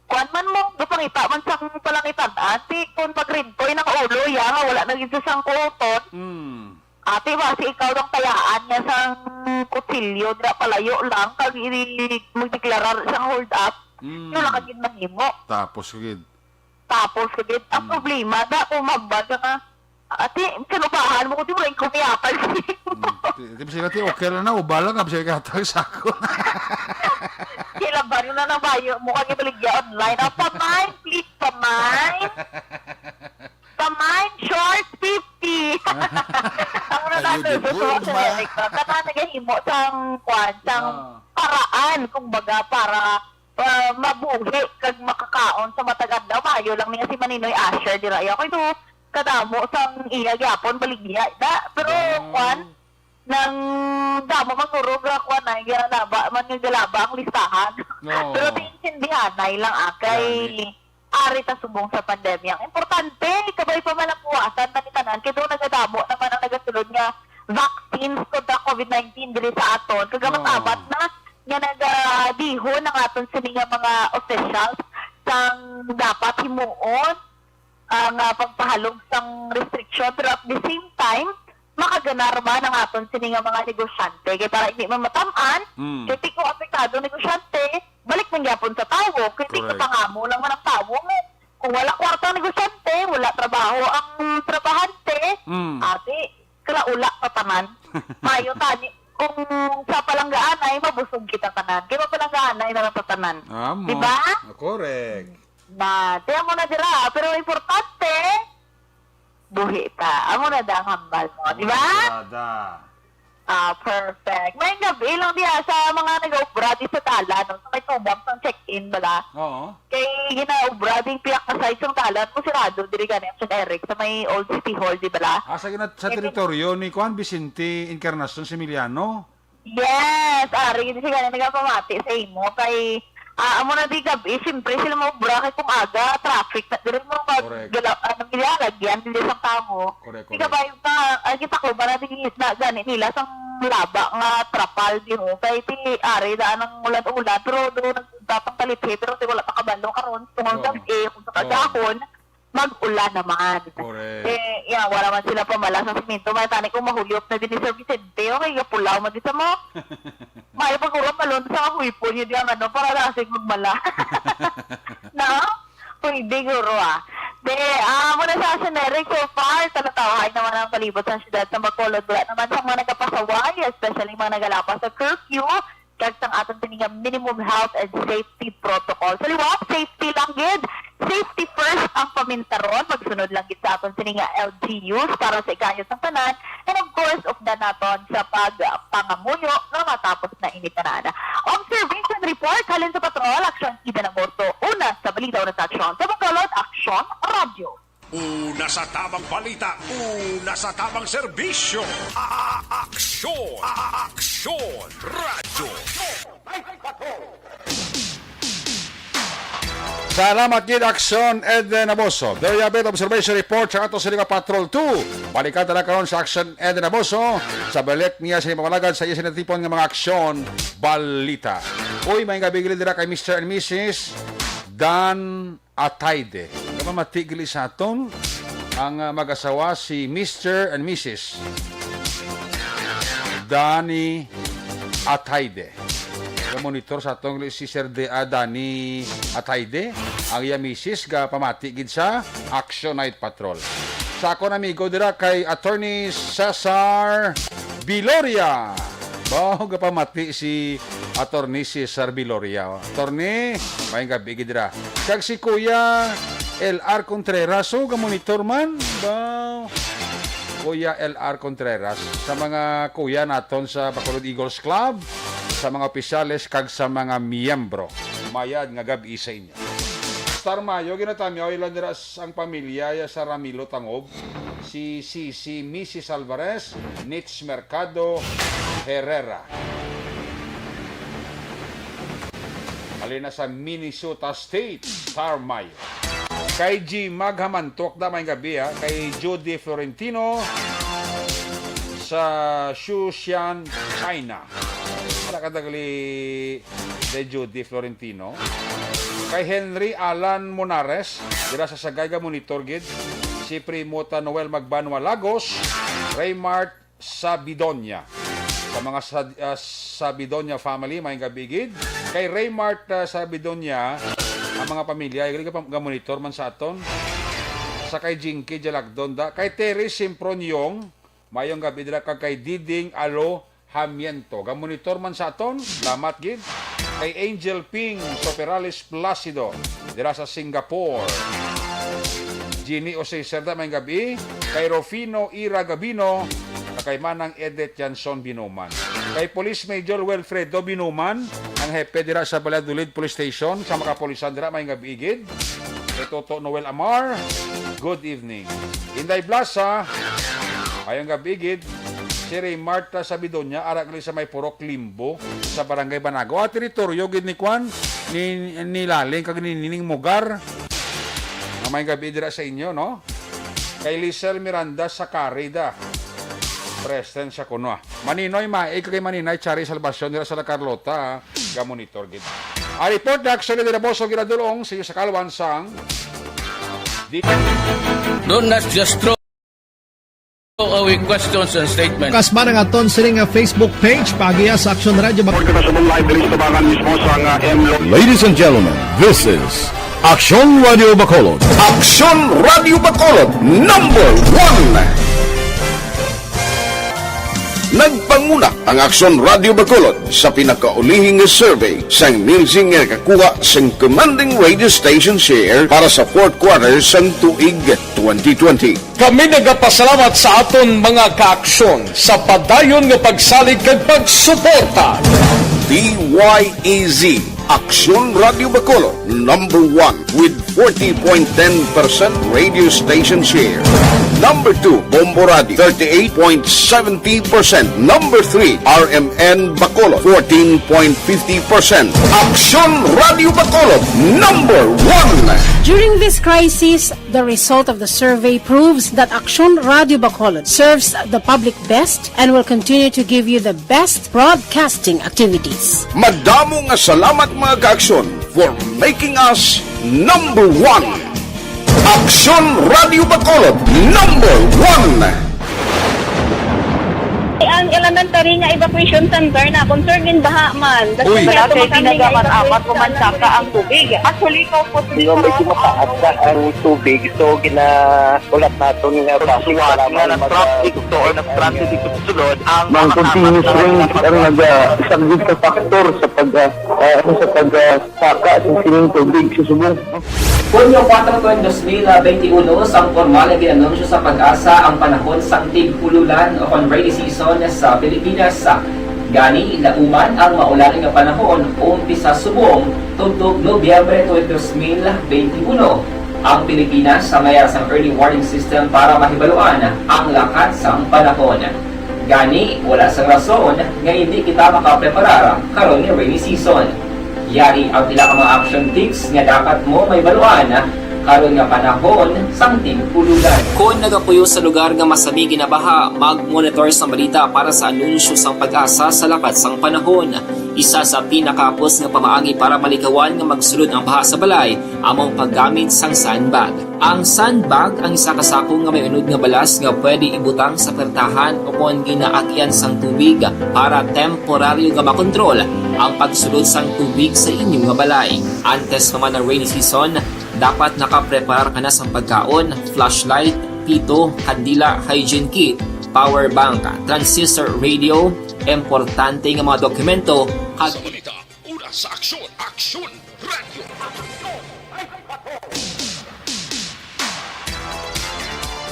kuan man mo, gapangita man sang palangitan. Ate, kung pag-rintoy ng ulo, nga, wala nang isa sang kuoton. Ate, basi ikaw lang tayaan niya sang kutsilyo, dira palayo lang, kag magdeklarar sang hold up. Yung lakagin mahimo. Tapos kagid. Ang problema, umabad ka ate, kanubahan mo ko, di mo lang kumiyapal. Di ba sila okay lang na, ubala nga, bisa katag sa ako. Kilaban na ng bayo mo kang ibaligya online. Pamain, please, pamain. Pamain, short 50. Ang na natin, susunod sa Eric. Kata nagahimo sang paraan, kumbaga, para mabuhi kag makakaon sa matagad daw. Mayo lang niya si Maninoy Asher, di raya ko ito. Kadamo sang iya gyapon baligya da pero kwan nang damo magurog ra kwan ay galaba man yung galaba ang listahan. Pero tinsindihan ay lang akay ari ta subong sa pandemya. Importante kabay pa man ang puwasan tani tanan kay do nagadamo naman ang nagasulod nga vaccines kontra COVID-19 diri sa aton. Kagamat-abat na nga nagadihon ang aton sini nga mga officials sang dapat himuon ang pagpahalog sang restriction, pero at the same time makaganar man ang aton sini nga mga negosyante kay para hindi man matamaan kay ti ko apektado negosyante balik man gyapon sa tawo kay ti katangamo lang man ang tawo kung wala kwarta ang negosyante wala trabaho ang trabahante ate kalaula pa tanan mayo tani kung sa palanggaan ay mabusog kita tanan kay palanggaan ay na tanan di ba Correct. na tiyan mo na dira pero importante buhi ta amo na da ang hambal mo di ba perfect may gabi lang diya sa mga nag-ubra di sa tala no sa may tubang sang check-in bala kay gina-ubra ding piyak na size ng tala mo sirado diri ganin sa Eric sa may Old City Hall di bala sa teritoryo ni Juan Vicente Encarnacion Similiano. Yes ari di ganin nagapamati sa imo kay amo na di gabi, siyempre sila mo bracket kung aga, traffic, na dire mo gilalagyan, dili sa tamo. Di ka ba yung kita ko, ba natin na gani nila, sang laba nga trapal di mo. Kaya ti ari daan ng ulan-ulan. Pero doon nagtatang taliphe. Pero di wala pa kabalo karon. Tungkol gabi, kung sa kagahon, mag-ulan naman. Correct. Wala man sila pamala sa siminto. May tani kong mahuliop na din ni Sir Vicente. Okay, kapulaw mo din sa mo. May pag-urang malon sa huipon yun yung ano, para nasig magmala. No? Pwede guro muna sa generic so far, talatawahay naman ang palibot sa siyudad sa Bacolod. Wala naman sa mga nagkapasaway, especially mga nagalapas sa curfew, kag sang atong tininga minimum health and safety protocol. So liwat, safety lang gid. Safety first ang pamintaron. Magsunod lang gid sa aton tininga LGUs para sa ikayos ng tanan. And of course, ugda naton sa pagpangamuyo na matapos na initanana. Observation report, halin sa patrol, aksyon ida ng Morto. Una sa balita na sa aksyon. Sa Bacolod, Aksyon Radio. Una sa tamang balita, una sa tamang serbisyo. Aksyon! Aksyon! Radyo! Salamat gid Aksyon Eden Aboso. There you have it, observation report sa ato sa Patrol 2. Balikan na karon sa Aksyon Eden Aboso sa balik niya sa pamalagan sa iya sinatipon nga mga aksyon balita. Uy, may gabigili dira kay Mr. and Mrs. Dan Atayde. Matigili sa aton ang mag-asawa si Mr. and Mrs. Danny Atayde. Monitor sa atong si Sir Danny Atayde, ang iya Mrs. ga pamatigid sa Action Night Patrol. Sa akong amigo dira kay Attorney Cesar Biloria. Bao ga pamati si Attorney Cesar Biloria. Attorney, may gabi gid dira. Kag si Kuya LR Contreras, so ga monitor man. Bao Kuya LR Contreras sa mga kuya naton sa Bacolod Eagles Club, sa mga opisyales kag sa mga miyembro. Mayad nga gabi sa inyo. Star Mayo ginatamyaw ilan dira ang pamilya sa Ramilo Tangob, si Mrs. Alvarez, Nitz Mercado Herrera. Alina sa Minnesota State, Star Mayo. Kay G. Maghamantok na may gabi kay Judy Florentino sa Shushan, China. Wala kadagali kay Judy Florentino. Kay Henry Alan Monares, dira sa Sagayga Monitor Gid, si Primota Noel Magbanwa Lagos, Raymart Sabidonia. Sa mga Sabidonia family, may gabigid. Kay Raymart Sabidonia, ang mga pamilya, ay monitor man sa aton. Sa kay Jinky Jalagdonda, kay Terry Simpronyong, mayong gabi dira kay Diding Alo Hamiento. Monitor man sa aton, lamat gid. Kay Angel Ping Soperalis Placido, dira sa Singapore. Ginny Ose Cerda, may gabi. Kay Rufino Ira Gabino, kay Manang Edith Janson Binuman. Kay Police Major Wilfredo Binuman, ang hepe dira sa Valladolid Police Station, sa mga polisan dira may gabigid. Kay Toto Noel Amar, good evening. Inday Blasa, ayong gabigid. Si Ray Marta Sabidonia, arak sa may Purok Limbo, sa Barangay Banago. Teritoryo gid ni Kwan, ni Laling, kag ni Nining Mugar. May gabi dira sa inyo, no? Kay Lisel Miranda sa Carida, Preston sa Kunwa. Maninoy kay Maninay Chari Salvacion dira sa La Carlota, ga monitor gid. A report na action dira boso giradulong sa Kalwan sang Don't not just throw away questions and statements. Kasma ng aton sining Facebook page pagiya sa Action Radio. Ladies and gentlemen, this is Action Radio Bacolod. Action Radio Bacolod, number 1. Nagpanguna ang Action Radio Bacolod sa pinakaulihing survey sa music nga kakuha sa commanding radio station share para sa fourth quarter sa tuig 2020. Kami nagapasalamat sa aton mga kaaksyon sa padayon nga pagsalig kag pagsuporta. DYEZ Aksyon Radio Bacolod, number 1 with 40.10% radio station share. Number 2, Bombo Radio, 38.70%. Number 3, RMN Bacolod, 14.50%. Aksyon Radio Bacolod, number 1. During this crisis, the result of the survey proves that Aksyon Radio Bacolod serves the public best and will continue to give you the best broadcasting activities. Madamo nga salamat mga ka-aksyon for making us number 1. Aksyon Radio Bacolod, number 1. Ang elementary nga evacuation center na concerned baha man. Uy. Kasi tinagaman apat kumansaka ang tubig. Actually, ko po Di ba medyo mataas na ang tubig, so ginaulat nato nga pasiwala nga ng traffic to or ng traffic dito sa sulod ang mga continuous rain ang isang good factor sa pagsaka sa sining tubig sa subong. Hunyo 4, 2021, sang formal na ginanunsyo sa Pag-asa ang panahon sang tig-ululan o rainy season sa Pilipinas. Gani, lauman ang maulan nga panahon umpisa subong tugtog Nobyembre 2021. Ang Pilipinas sa mayroon sang early warning system para mahibaluan ang lakat sang panahon. Gani, wala sang rason nga hindi kita makapreparar karon ni rainy season. Yari ang pila ka mga action tips nga dapat mo may baluan karon nga panahon sang tig-ululan. Kung nagapuyo sa lugar nga masami ginabaha, mag-monitor sa balita para sa anunsyo sang Pag-asa sa lakat sang panahon. Isa sa pinakapos nga pamaagi para malikawan nga magsulod ang baha sa balay, among paggamit sang sandbag. Ang sandbag ang isa kasakong nga may unod nga balas nga pwede ibutang sa pertahan upon ginaakyan sang tubig para temporaryo nga makontrol ang pagsulod sang tubig sa inyong nga balay. Antes naman ng rainy season, dapat nakapreparar ka na sa pagkaon, flashlight, pito, kandila, hygiene kit, power bank, transistor radio, importante nga mga dokumento, Sa balita, una sa aksyon, Aksyon Radio.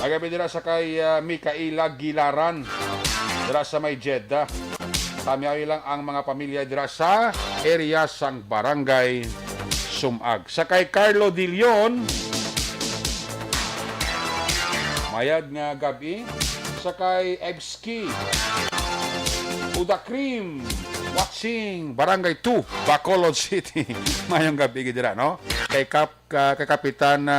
Agabi dira sa kay Mikaela Gilaran, dira sa may Jeddah. Tamiyawi lang ang mga pamilya dira sa area sang Barangay Sumag. Sa kay Carlo De Leon, mayad nga gabi. Sa kay Evski Udakrim, watching Barangay 2, Bacolod City. Mayong gabi dira, no? Kay Kapitan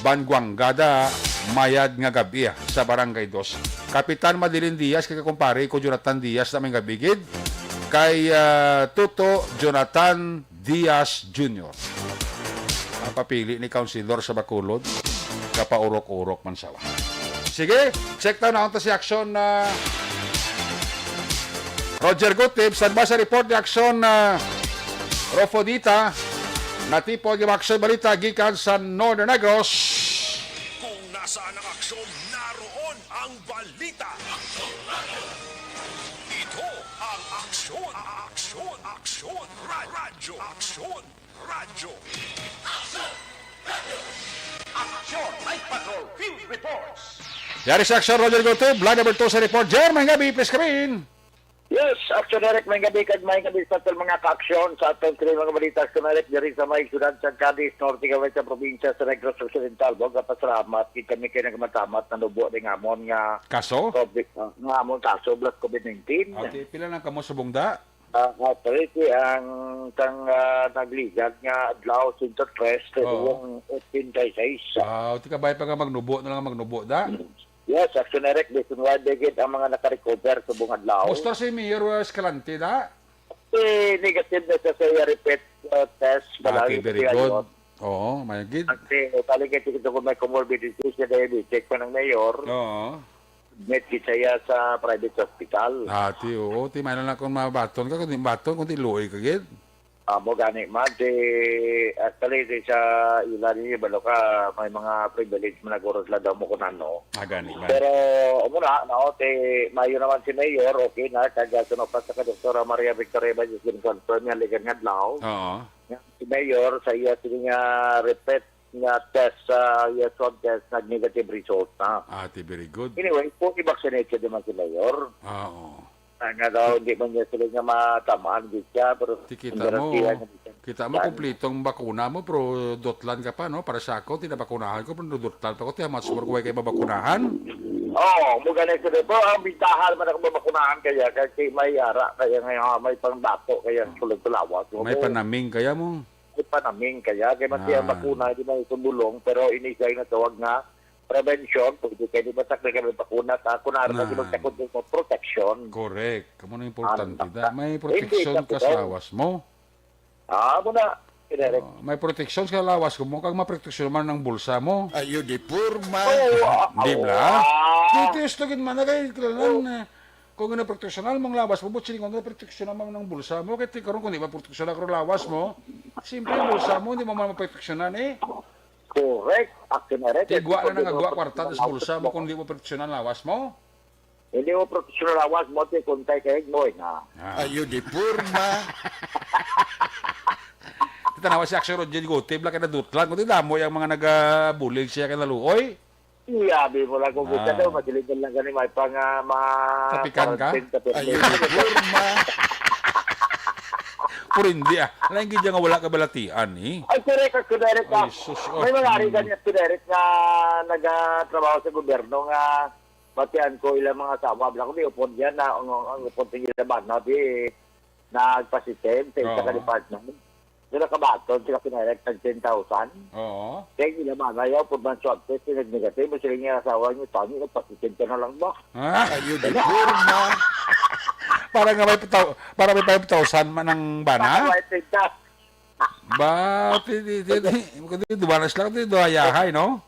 Banguangada, mayad nga gabi sa Barangay 2. Kapitan Madeline Diaz, kay kumpare ko Jonathan Diaz na may gabigid. Kay Tuto Jonathan Diaz Jr. Ang papili ni Councilor sa Bacolod, kapaurok-urok man sawa. Sige, check down na si aksyon na Roger Gutib. Saan ba sa report ni aksyon na Rofodita? Natipod yung aksyon balita gikan sa Northern Negros. Kung nasaan ang aksyon, naroon ang balita. Ito ang aksyon, radyo. Aksyon, Night Patrol, Field Reports. Yari sa aksyon Roger Gutib. Line number 2 sa report. Jeremy Gabi, please come in. Yes, Aksyon Eric, may gabi sa mga ka-aksyon sa ating mga balita. Aksyon Eric, diri sa may syudad sa Cadiz, Norte Gawin sa probinsya sa Negros Occidental. Huwag pasalamat, kami kayo nagmatamat na nubo ng amon nga Kaso? Nga amon kaso, plus COVID-19. Okay, pila lang kamo sa bungda? Authority ang nagligad nga adlaw sinto 3 yung 86. Ti kabay pa nga magnubo na lang magnubo da. Yes, Aksyon Eric, nationwide digit ang mga nakarecover sa buong adlaw. Musta si Mayor Escalante da? Negative na sa repeat test. Okay, very good. Oo, may good. Kasi taligay ito kung may comorbidities na check pa ng mayor. Oo. Met kita sa private hospital. Ti oo. Ti may lang kung mabaton ka, kundi luoy ka gid. Mo gani man actually sa ilan ni balo ka may mga privilege man nagoro sila daw mo kunano. Gani man. Pero umuna na mayo naman si Mayor okay na taga suno pa sa Dr. Maria Victoria Bajes confirm niya ligan nga adlaw. Oo. Si Mayor sa iya nga repeat nga test sa swab test nag negative result na. Very good. Anyway, kung i-vaccinate siya naman si Mayor. Oo. Nga daw, hindi man niya sila nga matamaan din siya. Pero Kita mo kumplitong bakuna mo, pero dotlan ka pa, no? Para sa ako, tinabakunahan ko, pero dotlan pa ko, tiya mas more kuway kayo mabakunahan. Oo, mga ganito rin po. Ang bintahan man ako mabakunahan kaya, kasi may ara, kaya ngayon may pangdato, kaya sulag-tulawas. May panaming kaya mo. May panaming kaya, kaya mas yung bakuna, hindi na itulong, pero inisay na tawag nga, prevention, pwede kayo di batak na kami bakuna, kunwari na ginagtakot mo, protection. Correct. Kamu na importante. May protection ka sa lawas mo. Muna, kinarek. May protection sa lawas mo. Kag maproteksyon man ng bulsa mo. Ayo di purma. Di ba? Titistogin man na kayo. Kailangan na. Kung na-proteksyonan mong lawas mo, butsinin kung na-proteksyonan mo ng bulsa mo, kaya tikaroon kung di ba proteksyonan ko lawas mo, simple yung bulsa mo, hindi mo maproteksyonan eh. Correct. Kinarek. Tigwa na nangagwa kwarta sa bulsa mo kung di mo proteksyonan lawas mo. Hindi mo proteksyon lawas mo, kuntay kayo mo, na. Ayo di purma. Tanawa si Aksyon Roger Gote, bla ka na dutlan, kung di damo yung mga nag-bulig siya ka naluoy. Iyabi mo lang kung gusto daw, masiligan lang ganun, may pang Tapikan ka? Ayo di purma. Pero hindi Alam nga wala ka balatian eh. Ay, correct ka. Ay, sus, May mga ari ganyan correct na nag-trabaho sa gobyerno nga batian ko ilang mga asawa. Bala ko, di upon yan na ang upon tingin naman na di nagpasitem sa isa ka department. Sila kabaton, sila kinarek ng 10,000. Oo. Kaya naman, ayaw po man swab test, nag-negative, sila nga asawa niyo, tangi, nagpasitem ka na lang ba? Ayo di purma. Para may 5,000 man ng bana? Ba, dumanas lang, duhayahay, no?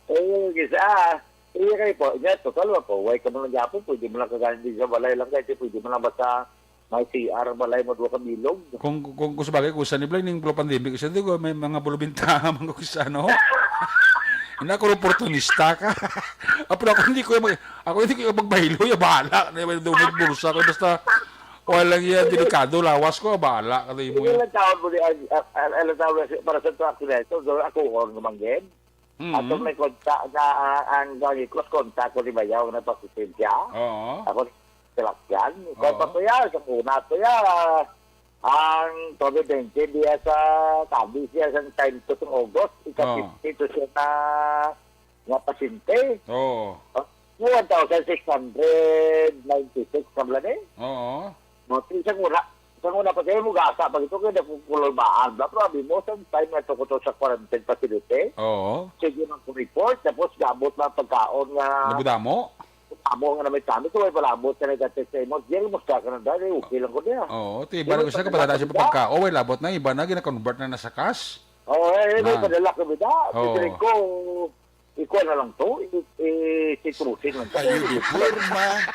Gisa. Iya kayo po, total ba po, way ka mo lang yapon, pwede mo lang kagaling din sa balay lang kayo, pwede mo lang basta may CR balay mo doon ka bilog. Kung sabagay, kung saan niblang yung pandemic, kasi di ko, may mga bulubinta mga kusa, no? Hindi ako oportunista ka. Pero ako hindi ko magbahilo, yung bahala. May dumit bulsa ko, basta walang yan, delikado, lawas ko, bahala. Katay mo yan. Ilang taon mo, para sa traction ito, ako horn gumanggin. Ato may kontak na ang gagikos kontak ko ni Bayaw na pasitin siya. Oo. Ako silakyan. Kaya pa to yan, sa una to yan. Ang COVID-19 diya sa tabi siya sa time to ng August. Ika-50 to siya na pasyente. Oo. 1,696 kablan eh. Oo. Isang una pa kayo mugasa, pag ito kayo nakukulobaan, probi mo, sa time na ito ko sa quarantine facility. Oo. Sige ng report, tapos gabot na pagkaon nga... Nabudamo? Amo nga na may kami, so may palabot na nag-test sa imot. Diyan, musta ka na dahil, okay lang ko niya. Oo, iba na gusto ka padala siya pagkaon, may labot na, iba na, gina-convert na nasa cash. Oo, may padala ka bida. Pitirin ko, ikaw na lang to, sitrusin lang. Ayo di purma.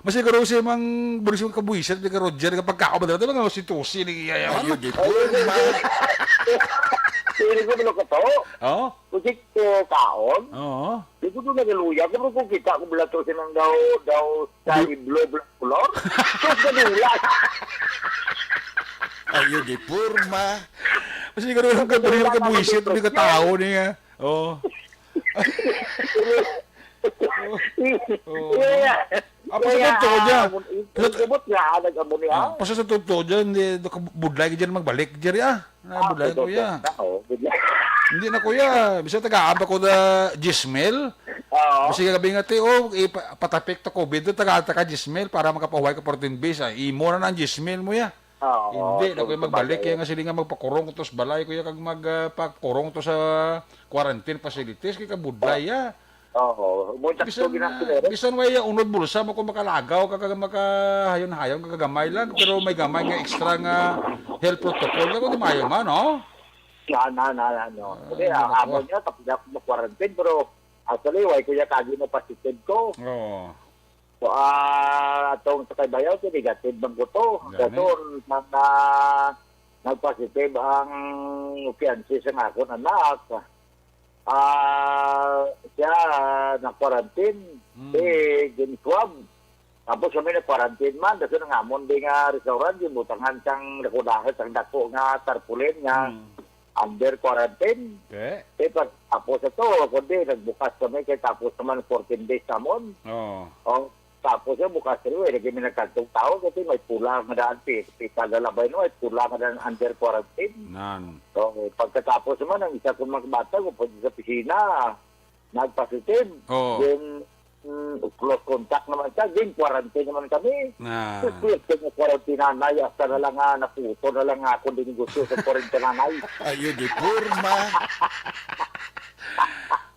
Masiguro siya mang bulis yung kabuisan ni Roger kapag kakabadala ito mga situsi ni Yayaman. Ayo di purma. Piling ko bilo ka to. Oo. Kujik ko kaon. Oo. Di ko doon nagaluya. Kaya kung kita ko bala to sinang daw sa iblo black color. Tapos galuya. Ayo di purma. Masiguro yung kabuisan ni katao niya. Oo. Apa sa totoo niya? Ibot nga, nag-amo niya. Pasa sa totoo niya, hindi budlay ka dyan magbalik, Jerry budlay kuya. Hindi na kuya. Bisa tagaan pa ko na Gismel. Kasi gabi nga patapik to COVID, tagaan ka Gismel para makapahuay ka 14 base. Imo na ng Gismel mo ya. Hindi, na kuya magbalik kaya nga sila nga magpakurong to sa balay kuya kag magpakurong to sa quarantine facilities kaya budlay ya. Oo. Bisan may unod bulsa mo kung makalagaw makahayon-hayon kagagamay lang pero may gamay nga extra nga health protocol kung di mayo man no. No. Kasi amo niya tapos ako quarantine pero actually why kuya kagi mo positive ko. Oo. So atong sa Bayaw negative bang ko to. Kaso nagpositive ang fiancé sa akong anak. Siya na-quarantine, giniswab. Tapos kami na-quarantine man, kasi nangamon din nga restaurant, yung butangan siyang nakudahat, ang dako nga tarpulin nga, under quarantine. Okay. Pag tapos ito, kundi nagbukas kami kaya tapos naman 14 days namon. Oh. O, tapos yung bukas rin, lagi may nagkantong tao kasi may pula nga daan, tagalabay no, may pula nga daan under quarantine. Nan. So, pagkatapos naman, ang isa kong mga bata, kung pwede sa pisina, nagpositive. Oo. Then, close contact naman siya. Then, quarantine naman kami. Na. Kasi quarantine nanay, hasta na lang nga, naputo na lang nga ako din gusto sa quarantine nanay. Ayun, di purma.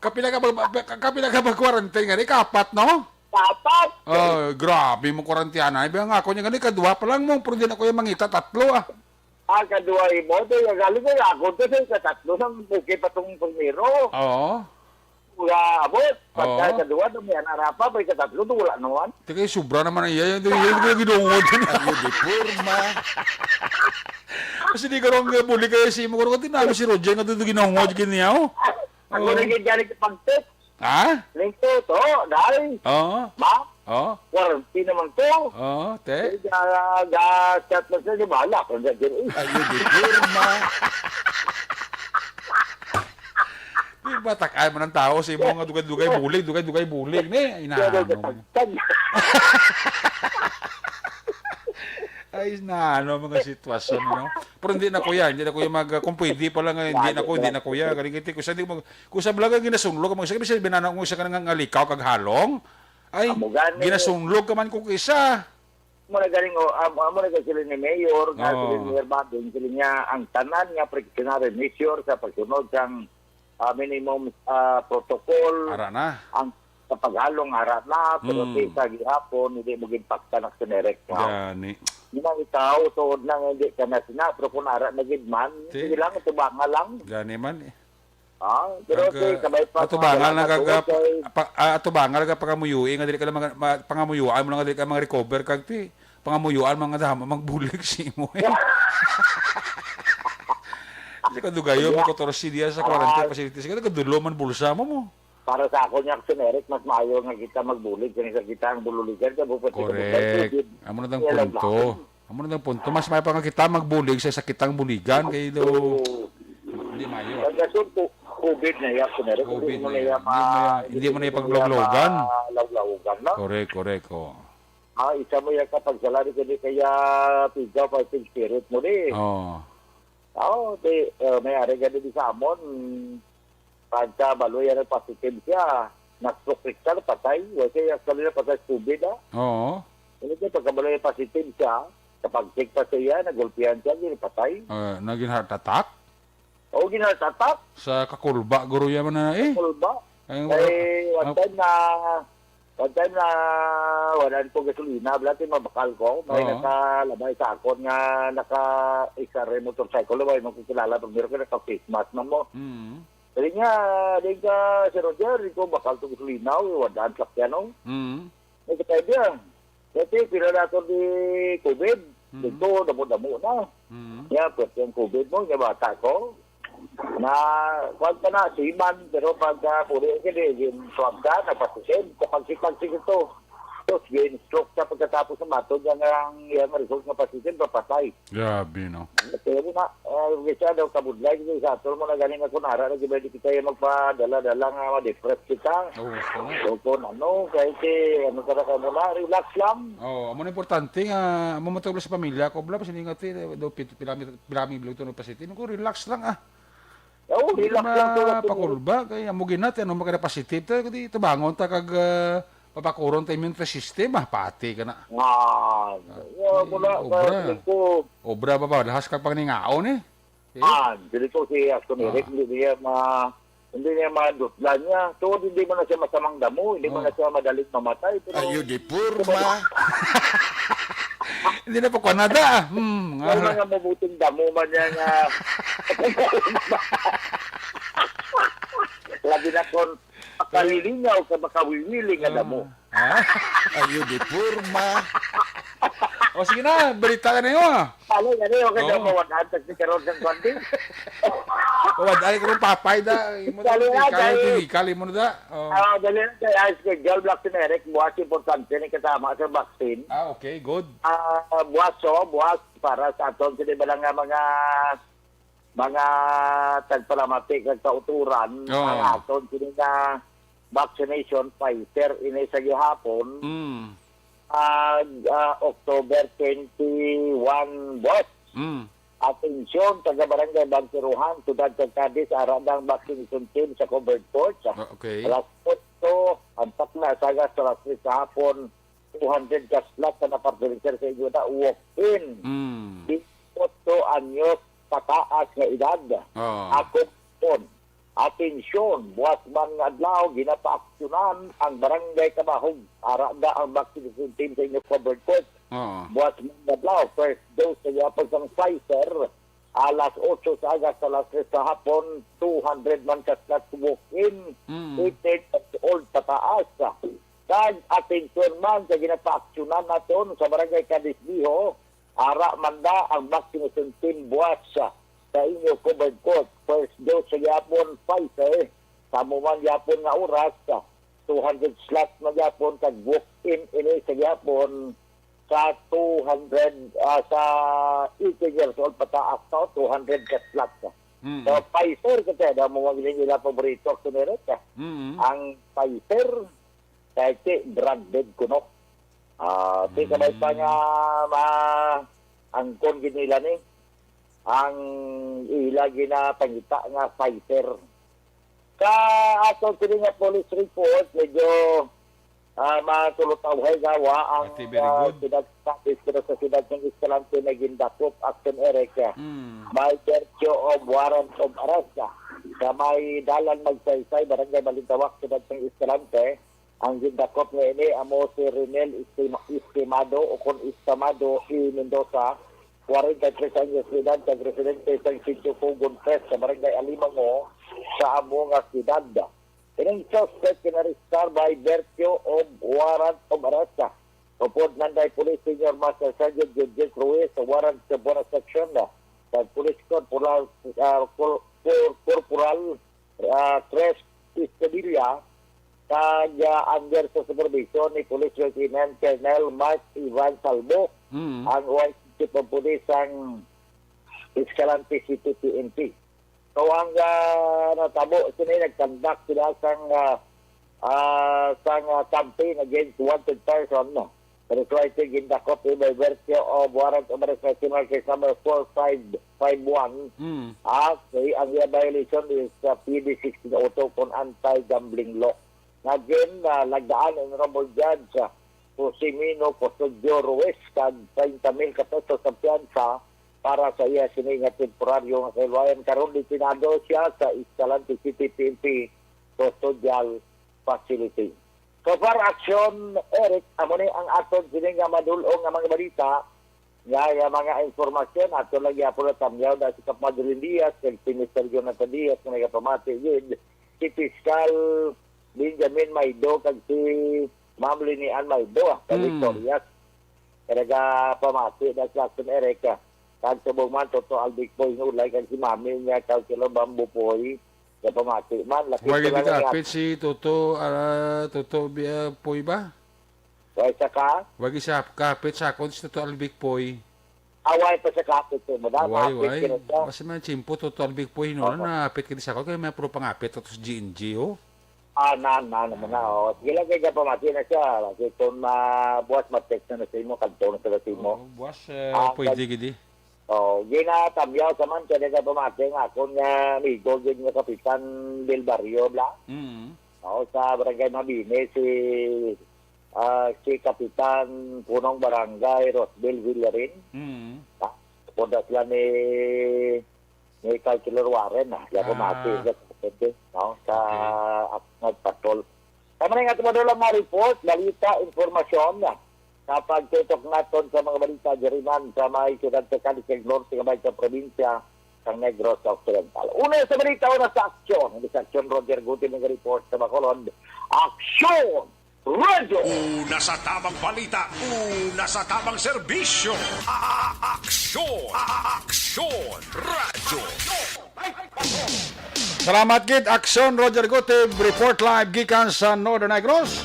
Kapila ka ba quarantine nga? Kapat, no? Dapat! Oh, grabe mo quarantine. Iba nga ako niya gani, kadua pa lang mo. Pero di na ko yung mangita, tatlo ah. Kadua mo, galing ko ako doon sa tatlo ng buki pa itong pagmiro. Oo. Wala abot. Oo. Pagka kadua, may anarapa, may katatlo, wala naman. Teka, sobra naman iya. Yung ginungod. Ayun, di purma. Kasi di ka rin buli kayo si mo. Kung tinalo si Roger nga doon ginungod ginyaw. Ako na ganyan pag-text. Ha? Link to, dahil. Oo. Ma? Oo. Quarantine naman to. Oo, te. Chat na siya, bahala ko na dyan. Ayun, di purma. Di ba takay mo ng tao sa imo nga dugay-dugay bulig. Ne, inaano mo. Ay, ano mga sitwasyon, no? Pero hindi na kuya kung pwede pa lang, hindi na kuya. Galing ko sa hindi mo, kung sa blaga ginasunlog, mga sabi binana ko sa kanang alikaw kag halong, ay, ginasunlog ka man kung isa. Muna galing muna sila ni Mayor, nga sila ni Mayor Bading, sila niya ang tanan nga precautionary measure sa pagsunod sang minimum protocol. Ara na. Ang sa paghalong ara na, pero sa gihapon, hindi mo ginpakta na sinerek. Gani. Yung ikaw, tuod na hindi ka na sinapro kung ara na gidman, hindi lang, ito ba nga lang. Gani man eh. Pero kabay pa. Ato bangal na ato bangal ka pangamuyuin nga dili ka lang pangamuyuan mo lang dili ka mga recover kag ti pangamuyuan mga dama magbulig si mo. Kasi kadugayo mo 14 diya sa quarantine facilities kada kadulo man bulsa mo. Para sa ako niya Eric, mas maayo nga kita magbulig kani sa kita ang bululigan ka bupati. Correct. Amo na dang punto. Mas may pa nga kita magbulig sa sakitang buligan kay do hindi mayo. COVID na yan, Eric. COVID na yan. Hindi mo na ipagloglogan. Laglogan, no? Correct. Isa mo yan kapag salari ka di kaya pigaw pa yung spirit mo di. May ari ka di sa amon. Pagka baloy yan ang positive siya. Nag-stroke ka na patay. Kasi yung salari na patay COVID, Oo. Pagka baloy yung positive siya, kapag check pa siya, nagulpihan siya, hindi patay. Naging heart attack? Oo, ginatatak. Sa kakulba, guro yaman na eh. Kakulba. One time na walaan ko gasolina, blati mabakal ko. May nakalabay sa akon nga naka-XRM motorcycle. May magkikilala pag meron ka naka-face mask na mo. Dali nga, si Roger, ito bakal to gasolina, walaan sakyan. May katay diya. Kasi pila nato di COVID. Dito, damo-damo na. Pwede yung COVID mo, yung bata ko. Na wag ka na siman pero pag puri ka din swab ka napatusin pagsik ito so gain stroke sa pagkatapos ng matod yung result ng pasitin papatay. Grabe no. Kaya mo na isa daw kabudlay kasi sa atol mo na galing ako nara na gibay kita yung magpadala-dala nga ma-depress kita. So kung kahit ano talaga mo na relax lang. Amo na importante nga mamatulog sa pamilya ko bla pa siningat do pilami bilog to no pasitin ko relax lang relax lang to pakulba kay amo ginat ano makada positive ta kadi tabangon ta kag papakuron ta immune system pati kana. Obra ba lahas kag pangningaon eh. Dito si Aston Eric hindi niya madutlan niya. So, hindi mo na siya masamang damo, hindi mo na siya madalit mamatay. Ayun, di purma. Hindi na po Canada. May mga mabuting damo man niya nga. Labi na kung makalilingaw ka makawiwiling nga damo. Ayun, di purma. O sige na, balita ka na yun okay daw mawadaan sa karoon ng konding. Mawadaan ka rin papay da. Kali mo na da. Dali na kaya schedule Black Generic, buwas importante na kasama sa vaccine. Okay, good. Buwas para sa aton, hindi ba lang nga mga mga tagpalamati kag kauturan ang aton kini nga vaccination Pfizer ini sa gihapon October 21 boss. Atensyon taga barangay Bagtiruhan tudad sa Cadiz aradang vaccination team sa covered court. Okay. Alas 8 ang takna saga sa alas 3 sa hapon 200 ka slot na napartilisir sa inyo na walk-in. 8 anyos pataas nga edad. Ako po, atensyon, buwas man nga adlaw, ginapaaksyonan ang barangay Kabahog. Arada ang vaccination team sa inyo covered court. Buwas man nga adlaw, first dose sa yapon ng Pfizer, alas 8 sa agas, alas 3 sa hapon, 200 man ka slot walk-in, 18 old pataas. Kag atensyon man sa ginapaaksyonan natin sa barangay Cadisbiho, ara manda ang vaccination team buwas sa inyo covered court. First dose sa yapon Pfizer, sa man yapon nga oras, 200 slots na yapon kag walk-in ini sa yapon sa 200 sa 18 years old pataas na 200 ka slots. So Pfizer kasi da mo magilin nila paborito sa Amerika. Ang Pfizer kaya branded kuno. Di kabay pa nga ang kongin nila ni ang ilagi na pangita nga Pfizer. Ka ato sila nga police report, medyo matulutaw-hay gawa ang sidad sa sidad ng Escalante na gindakop Action Erika. May tertio of warrant of arrest. Sa may dalan magsaysay, barangay Balintawak, sidad ng Escalante, ang gindakop nga ini amo si Renel Estimado o kung Estimado i Mendoza, 43 anyos de edad, kag-residente sa sitio Pugon Press sa barangay Alimango sa amo nga sidad. Ining suspect kinaristar by virtue of warrant of arrest. Upod nanday Police Senior Master Sergeant Judge Ruiz sa warrant sa Bonus Section sa Police Corporal Tres Estevilla kag under sa supervision ni Police Lieutenant Colonel Mark Ivan Salvo ang White Chief of Police ang Escalante City PNP. So ang natabo sila nag-conduct sila sang campaign against wanted person pero try to gindakop by virtue of warrant of arrest case number 4551 okay, ang violation is PD 16 auto con anti-gambling law. Again, lagdaan ang Honorable Judge Josimino Custodio Ruiz kag 30,000 ka pesos sa piyansa para sa iya sininga temporaryo nga kailangan karon ditinado siya sa Escalante City PNP Custodial Facility. So far action, Eric, amo ni ang aton sininga madulong nga mga balita nga mga informasyon ato lang yapon na tamyaw da si Kap Madrid Diaz kag si Mr. Jonathan Diaz nga nagapamati yun si Fiscal Benjamin Maido kag si Ma'am Linian Maido sa Victorias. Kaya pamati na sa Action Erika. Kag subong man toto albik po inulay kag si Mami niya kag sila bambu po sa pamati man. Huwag yung kapit si Toto Poy ba? Huwag sa ka? Huwag isa kapit sa akong si Toto Albik Poy. Away pa sa kapit ko mo. Huwag. Kasi man chimpo Toto Albik Poy no. Napit ka di sa ako kaya may pro pangapit Toto sa GNG oh. Naman na. Sige lang kayo pamati na siya. Kasi kung buwas mag-text na sa imo, kanto na sa mo. Buwas, pwede gidi. Ginatamyaw sa man siya na pamati nga. Kung amigo, yung Kapitan Del Barrio, sa Barangay Mabini, si Kapitan Punong Barangay, Rosbel Villarin. Punta sila ni Councilor Warren, pamati. Sa nagpatol. Tama na nga tumadol ang mga report, balita, informasyon sa pagtutok natin sa mga balita diriman sa mga isyudad sa Cadiz ng Norte ng sa probinsya ng Negros Occidental. Una sa balita, una sa aksyon. Sa aksyon, Roger Guti ng report sa Bacolod. Aksyon! Radio! Una sa tamang balita, una sa tamang serbisyo. Aksyon! Aksyon! Radio! Salamat gid Action Roger Gote report live gikan sa Northern Negros.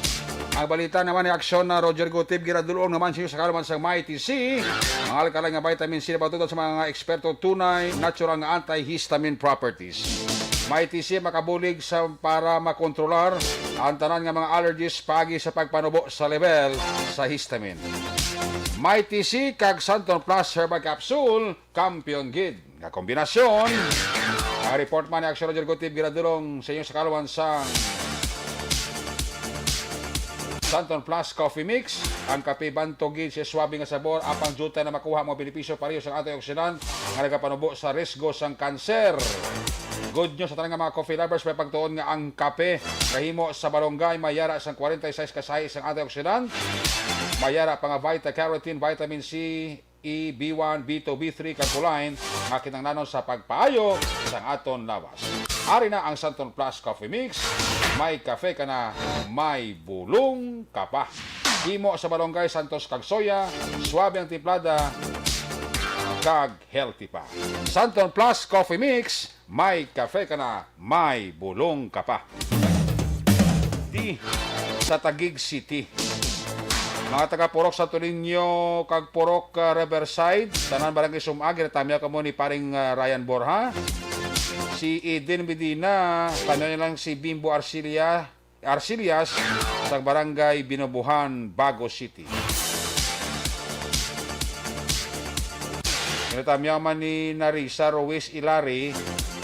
Ang balita naman ni aksyon na Roger Gutib giradulong naman siya sa kalaman sa Mighty C. Ang alkalay nga vitamin C na patutunan sa mga eksperto tunay natural nga antihistamine properties. Mighty C makabulig sa para makontrolar ang tanan nga mga allergies pagi sa pagpanubo sa level sa histamine. Mighty C kag Santon Plus Herbal Capsule Kampiyon Gid nga kombinasyon. Ang report man ni aksyon Roger Gutib giradulong sa inyo sa kalaman sa Santon Plus Coffee Mix, ang kape bantogid sa swabe nga sabor, apang juta na makuha mga benepisyo pareho sa antioxidant nga nagapanubo sa risgo sang kanser. Good news sa tanang mga coffee lovers, may pagtuon nga ang kape kahimo sa barangay mayara sang 46 kasahi sang antioxidant, mayara pa nga beta-carotene, vitamin C, E, B1, B2, B3, calculain, nga kinangnanon sa pagpaayo sang aton lawas. Ari na ang Santon Plus Coffee Mix. May kafe ka na, may bulong ka pa. Himo sa Barangay Santos kag soya, suwabe ang timplada, kag healthy pa. Santon Plus Coffee Mix, may kafe ka na, may bulong ka pa. Di sa Taguig City. Mga taga Purok Santo Niño kag Purok Riverside, tanan barangay Sumagi, natamya ka mo ni paring Ryan Borja. Si Eden Medina, tanong lang si Bimbo Arcilias sa barangay Binobuhan, Bago City. Natamyaman ni Narisa Ruiz Ilari,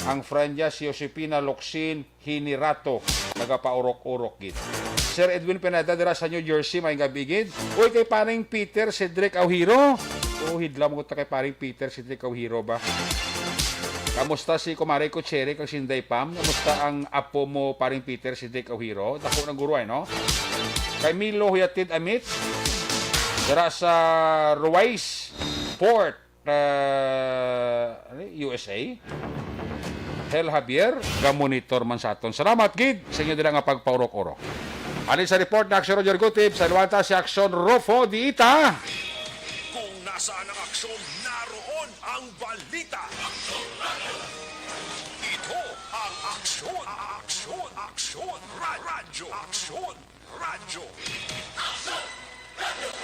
ang friend niya si Josepina Locsin Hinirato, nagapaurok-urok gid. Sir Edwin Pineda dira sa New Jersey, may gabi gid. Uy, kay paring Peter Cedric Auhiro. Hidlam ko ta kay paring Peter Cedric Auhiro ba? Kamusta si Kumare ko Cherry kag Sinday Pam? Kamusta ang apo mo paring Peter Cedric Auhiro? Dako ng guro ay no? Kay Milo Huyatid Amit dira sa Ruwais Port, USA. Hel Javier, gamonitor man sa aton. Salamat gid sa inyo dila nga pagpaurok-urok. Ani sa report na Aksyon Roger Gutib, sa luwata si Aksyon Rofo Diita. Kung nasaan ang aksyon, naroon ang balita. Ito ang aksyon, radyo.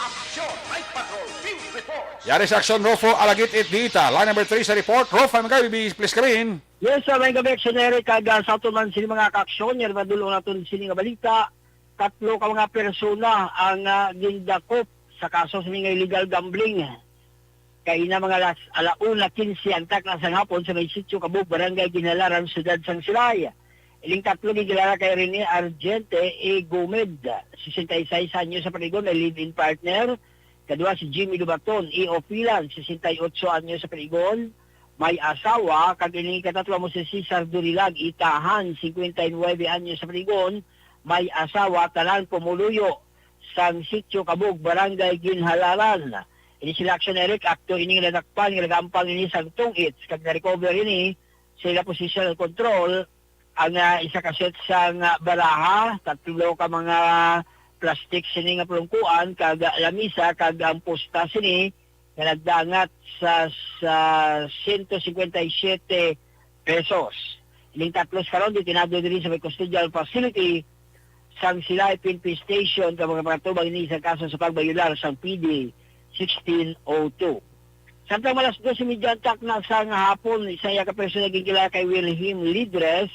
Aksyon, Night Patrol, Field Report. Yari sa Aksyon Rofo, Alagit It Diita. Line number 3 sa report. Rofo, magabi, please come in. Yes, may gabi aksyon kag sa aton man sini mga kaaksyon, yer madulong naton sini nga balita. Tatlo ka mga persona ang gindakop sa kaso sa mga illegal gambling. Kay na mga alauna 15 antak na sang hapon sa may sitio Kabuk, Barangay Ginhalaran, Siyudad San Silay. Iling tatlo gigilala kay Rene Argente E. Gomez, 66 anyo sa panigon, may live-in partner. Kadua si Jimmy Dubaton E. Opilan, 68 anyo sa panigon, may asawa. Kag iling katatlo mo si Cesar Durilag Itahan, 59 anyo sa panigon, may asawa. Tanan pumuluyo sang sitio Kabuk, Barangay Ginhalaran. Ini sila action Eric, akto ini nadakpan, nagampang ini sa tungit, kag na-recover ini sila positional control, ang isa kaset sa baraha, tatlo ka mga plastic sini nga plungkuan, kag lamisa, kag ang posta sini, nga nagdangat sa 157 pesos. Iling tatlos karon di tinado diri sa may custodial facility, sang Silay PNP Station, kag mga patubang ini sa kaso sa pagbayular sa PD 1602. Samtang malas 12:30 na sa hapon, isaya ka persona gigila kay Wilhelm Lidres,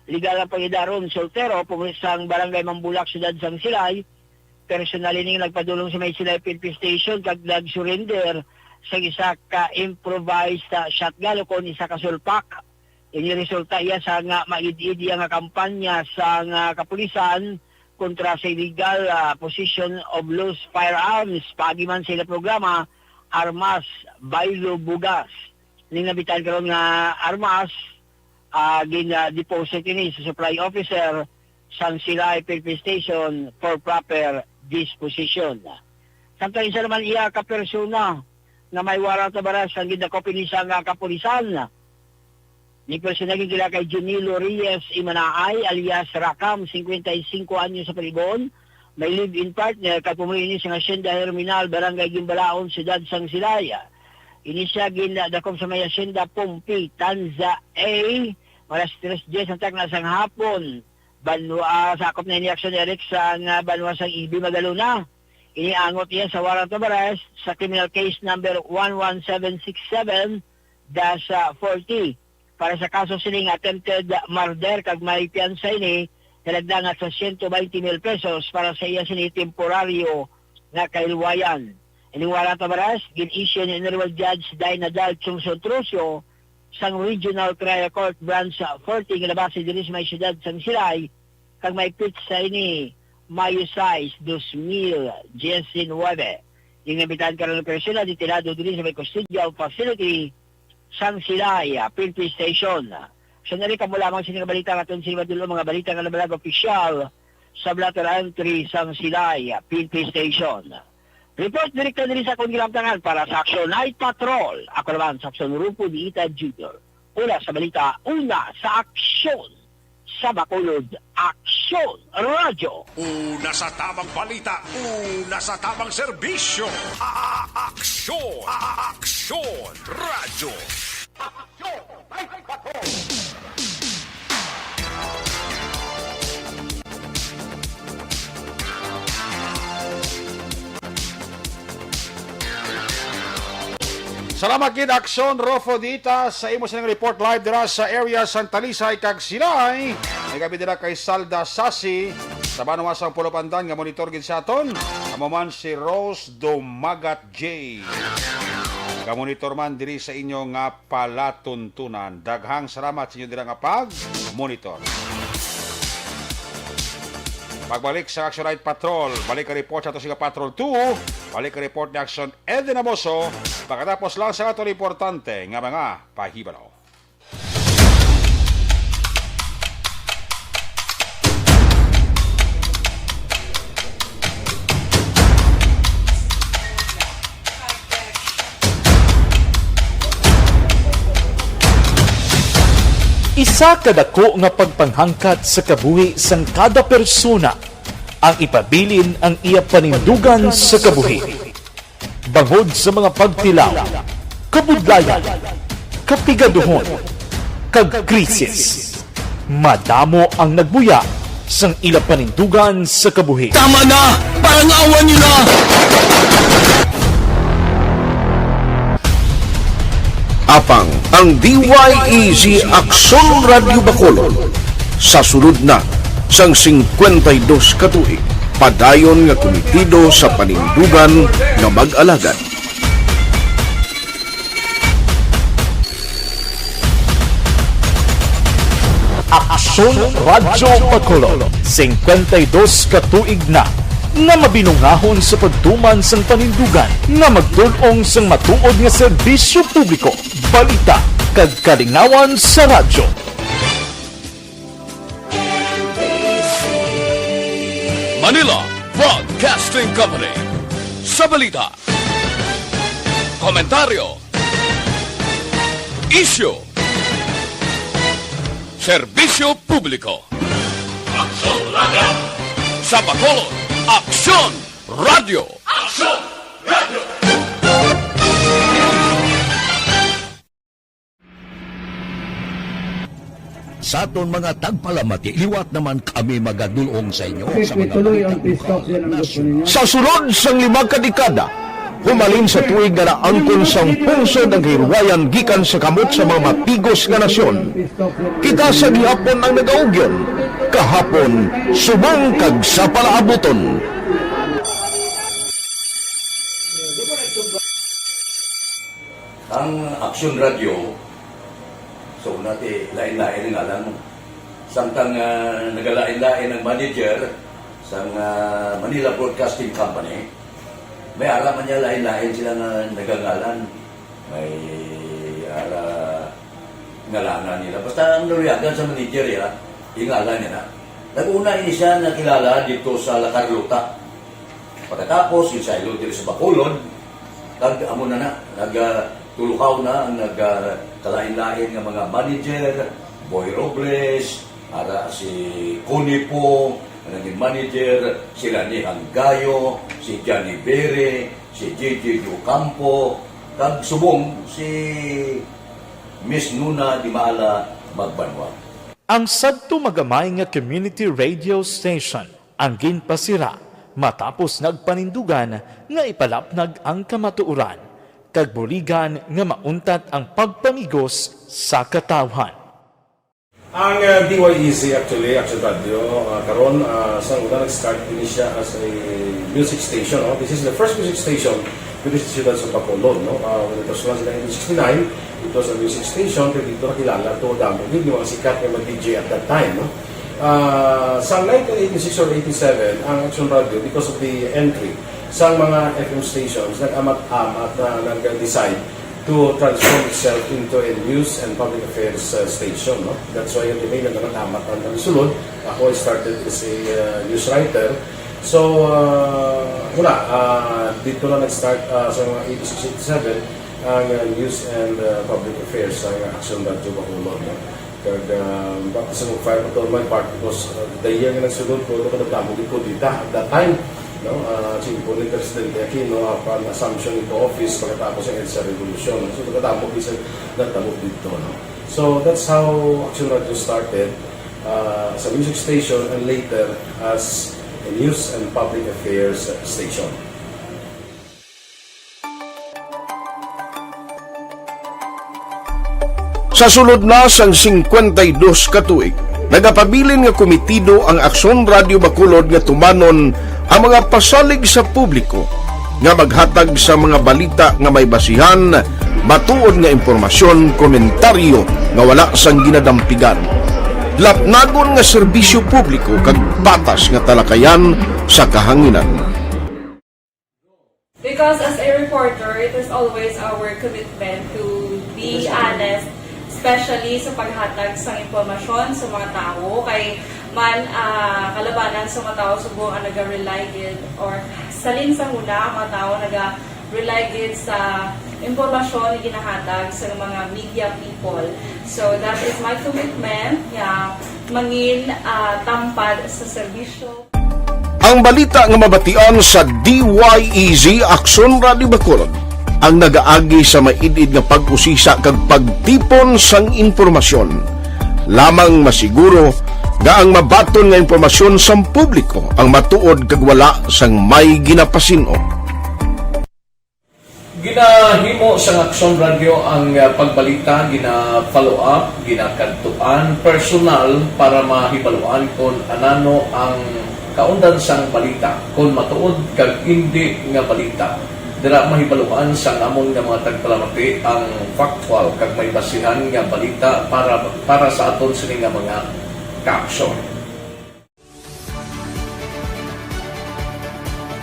legal ang pangidaron, soltero, pumisang barangay Mambulak, Siyudad Sang Silay. Personal ning nagpadulong sa may Silay PNP Station, kag nag-surrender sa isa ka improvised shotgun o kon isa ka sulpak. Ini resulta iya sa nga maid-idi nga kampanya sa nga kapulisan kontra sa illegal possession of loose firearms. Pagi man sila programa, Armas Bailo Bugas. Ning nabitan karon nga armas, gina-deposit ini sa supply officer San Silay PNP Station for proper disposition. Samtang isa naman iya ka persona na may warrant of arrest ang gidakop ini sa nga kapulisan. Ni persona gila kay Junilo Reyes Imanaay alias Rakam, 55 anyo sa paligon. May live-in partner kay pumuli sa Hacienda Terminal, Barangay Gimbalaon, Siyudad Sang Silay. Ini siya ginadakop sa may Hacienda Pompi, Tanza A, malas 3:10 ang na sang hapon. banwa sakop na ni Action Eric sa banwa sang Ibi Magaluna. Iniangot niya sa warrant of arrest sa criminal case number 11767-40 para sa kaso sining attempted murder kag may piansay ni talagdangat sa 120,000 pesos para sa iya sini temporaryo na kailwayan. Ining warrant of arrest gin-issue ni Honorable Judge Day Nadal Chungson Trusio sang Regional Trial Court Branch 40 gilabasi diri sa may siyudad sang Silay kag may pitsa ini Mayo 6, 2019. Yung nabitan ka ng persona ditilado diri sa may custodial facility sang Silay, PNP Station. So narika mo lamang sining balita natin sa dulo mga balita nga labalag opisyal sa Blatter Entry sang Silay, PNP Station. Report direkta diri sa akong gilamtangan para sa Action Night Patrol. Ako naman sa Action Rupo ni Ita Jr. Una sa balita, una sa aksyon sa Bacolod, Aksyon Radyo. Una sa tamang balita, una sa tamang serbisyo. Aksyon! Aksyon! Radyo! Aksyon! Night Patrol! Salamat kid Aksyon Rofo Dita sa imo sa report live dira sa area Santa Lisay kag Silay. May gabi dira kay Salda Sasi sa Banwa sang Pulo Pandan nga monitor gid sa aton. Amo man si Rose Domagat J. Nga monitor man diri sa inyo nga palatuntunan. Daghang salamat sa inyo dira nga pag-monitor. Pagbalik sa Action Night Patrol, balik ka report sa ito siya Patrol 2, balik ka report ni Action Eden Amoso, pagkatapos lang sa ito importante nga mga pahibalaw. Isa kadako nga pagpanghangkat sa kabuhi sang kada persona ang ipabilin ang iya panindugan sa kabuhi. Bangod sa mga pagtilaw, kabudlayan, kapigaduhon, kag krisis. Madamo ang nagbuya sang ila panindugan sa kabuhi. Tama na! Parang awan nyo na! Apang ang DYEZ Aksyon Radio Bacolod sa sulod na sang 52 katuig padayon nga komitido sa panindugan nga mag-alagad. Aksyon Radio Bacolod 52 katuig na nga mabinungahon sa pagtuman sang panindugan nga magdulong sang matuod nga serbisyo publiko, balita kag kalingawan sa radyo. Manila Broadcasting Company. Sa balita, komentaryo, issue, serbisyo publiko. Aksyon Radio! Sa Bacolod, Aksyon Radio! Aksyon Radio! Sa aton mga tagpalamati, liwat naman kami magadulong sa inyo sa mga Sa sulod sang 5 kadekada, humalin sa tuig nga naangkon sang pungsod ang hirwayan gikan sa kamot sa mga mapigos nga nasyon. Kita sa gihapon ang nagaugyon, kahapon subong kag sa palaabuton. Ang Aksyon Radio, so nati lain-lain nga lang. Samtang nagalain-lain ang manager sa Manila Broadcasting Company, may araman niya lain-lain sila na nagangalan. May ngalanan nila. Basta ang naruyagan sa manager ya, ingalan niya na. Nag-una ini siya nakilala dito sa La Carlota. Pagkatapos, yung sa ilo dito sa Bacolod, amo na nagtulukaw na ang nagkalain-lain ng mga manager, Boy Robles, ara si Connie po, naging manager, si Rani Hanggayo, si Johnny Bere, si JJ Ocampo, kag subong si Miss Nuna Di Maala Magbanwa. Ang sadto magamay nga community radio station ang ginpasira matapos nagpanindugan nga ipalapnag ang kamatuoran kag buligan nga mauntat ang pagpamigos sa katawhan. Ang DYEZ actually, Action Radio, karon sa una nag-start din siya as a music station. No? This is the first music station with the Ciudad sa Bacolod. No? When it was launched in 1969, it was a music station, pero dito nakilala to damo din yung mga sikat na DJ at that time. No? Sa 1986 or 87, ang Action Radio, because of the entry sa mga FM stations, nag-amat-amat na nag-decide to transform itself into a news and public affairs station. No? That's why yung dinay na nag-amat ang sulod. Ako I started as a news writer. So, dito na nag-start sa mga 86-87 ang news and public affairs sa Action Radio Bacolod. No? Kag bakit sa mag-fire ko to my part because the year nga nagsulod ko, ito ko nagdamog ko dito at that time. No, po ni Presidente Aquino upon assumption into office pagkatapos ng EDSA Revolution. So, pagkatapos isa nagtamog dito. No? So, that's how Action Radio started as a music station and later as a news and public affairs station. Sa sulod na sang 52 ka tuig, nagapabilin nga komitido ang Aksyon Radio Bacolod nga tumanon ang mga pasalig sa publiko nga maghatag sa mga balita nga may basihan, matuod nga impormasyon, komentaryo nga wala sang ginadampigan. Lapnagon nga serbisyo publiko kag batas nga talakayan sa kahanginan. Because as a reporter, it is always our commitment to be honest, especially sa paghatag sa impormasyon sa mga tao kay man kalabanan sa mga tao subong ang naga-rely gid or salin sa huna ang mga tao naga-rely gid sa impormasyon na ginahatag sa mga media people. So that is my commitment mangin tampad sa serbisyo. Ang balita nga mabatian sa DYEZ Aksyon Radio Bacolod ang nagaagi sa maidid nga pag-usisa kag pagtipon sang impormasyon. Lamang masiguro nga ang mabaton nga impormasyon sa publiko ang matuod kag wala sang may ginapasino. Ginahimo sa Action Radio ang pagbalita, gina-follow up, ginakantuan personal para mahibaluan kung anano ang kaundan sang balita, kung matuod kag hindi nga balita. Dira mahibaluan sang amon nga mga tagpalamati ang factual kag may basihan nga balita para sa aton sini nga mga ka-aksyon.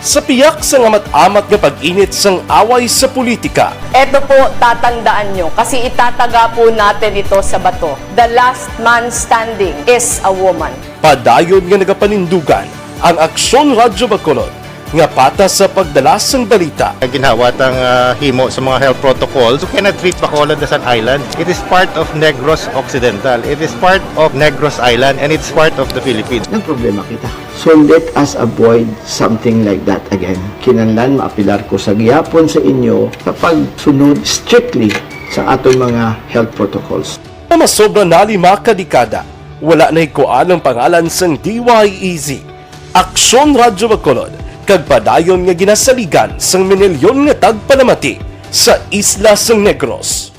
Sa piyak sa amat-amat nga pag-init sang away sa politika. Eto po, tatandaan nyo, kasi itataga po natin ito sa bato. The last man standing is a woman. Padayon nga nagapanindugan ang Aksyon Radio Bacolod nga patas sa pagdalas ng balita. Ginhawat ang himo sa mga health protocols. You cannot treat Bacolod as an island. It is part of Negros Occidental. It is part of Negros Island and it's part of the Philippines. Ang problema kita. So let us avoid something like that again. Kinahanglan maapilar ko sa gihapon sa inyo kapag sunod strictly sa aton mga health protocols. Masobra na 5 kadekada, wala na ikuan ang pangalan sang DYEZ, Aksyon Radio Bacolod, kag padayon nga ginasaligan sang minilyon nga tagpalamati sa isla sang Negros.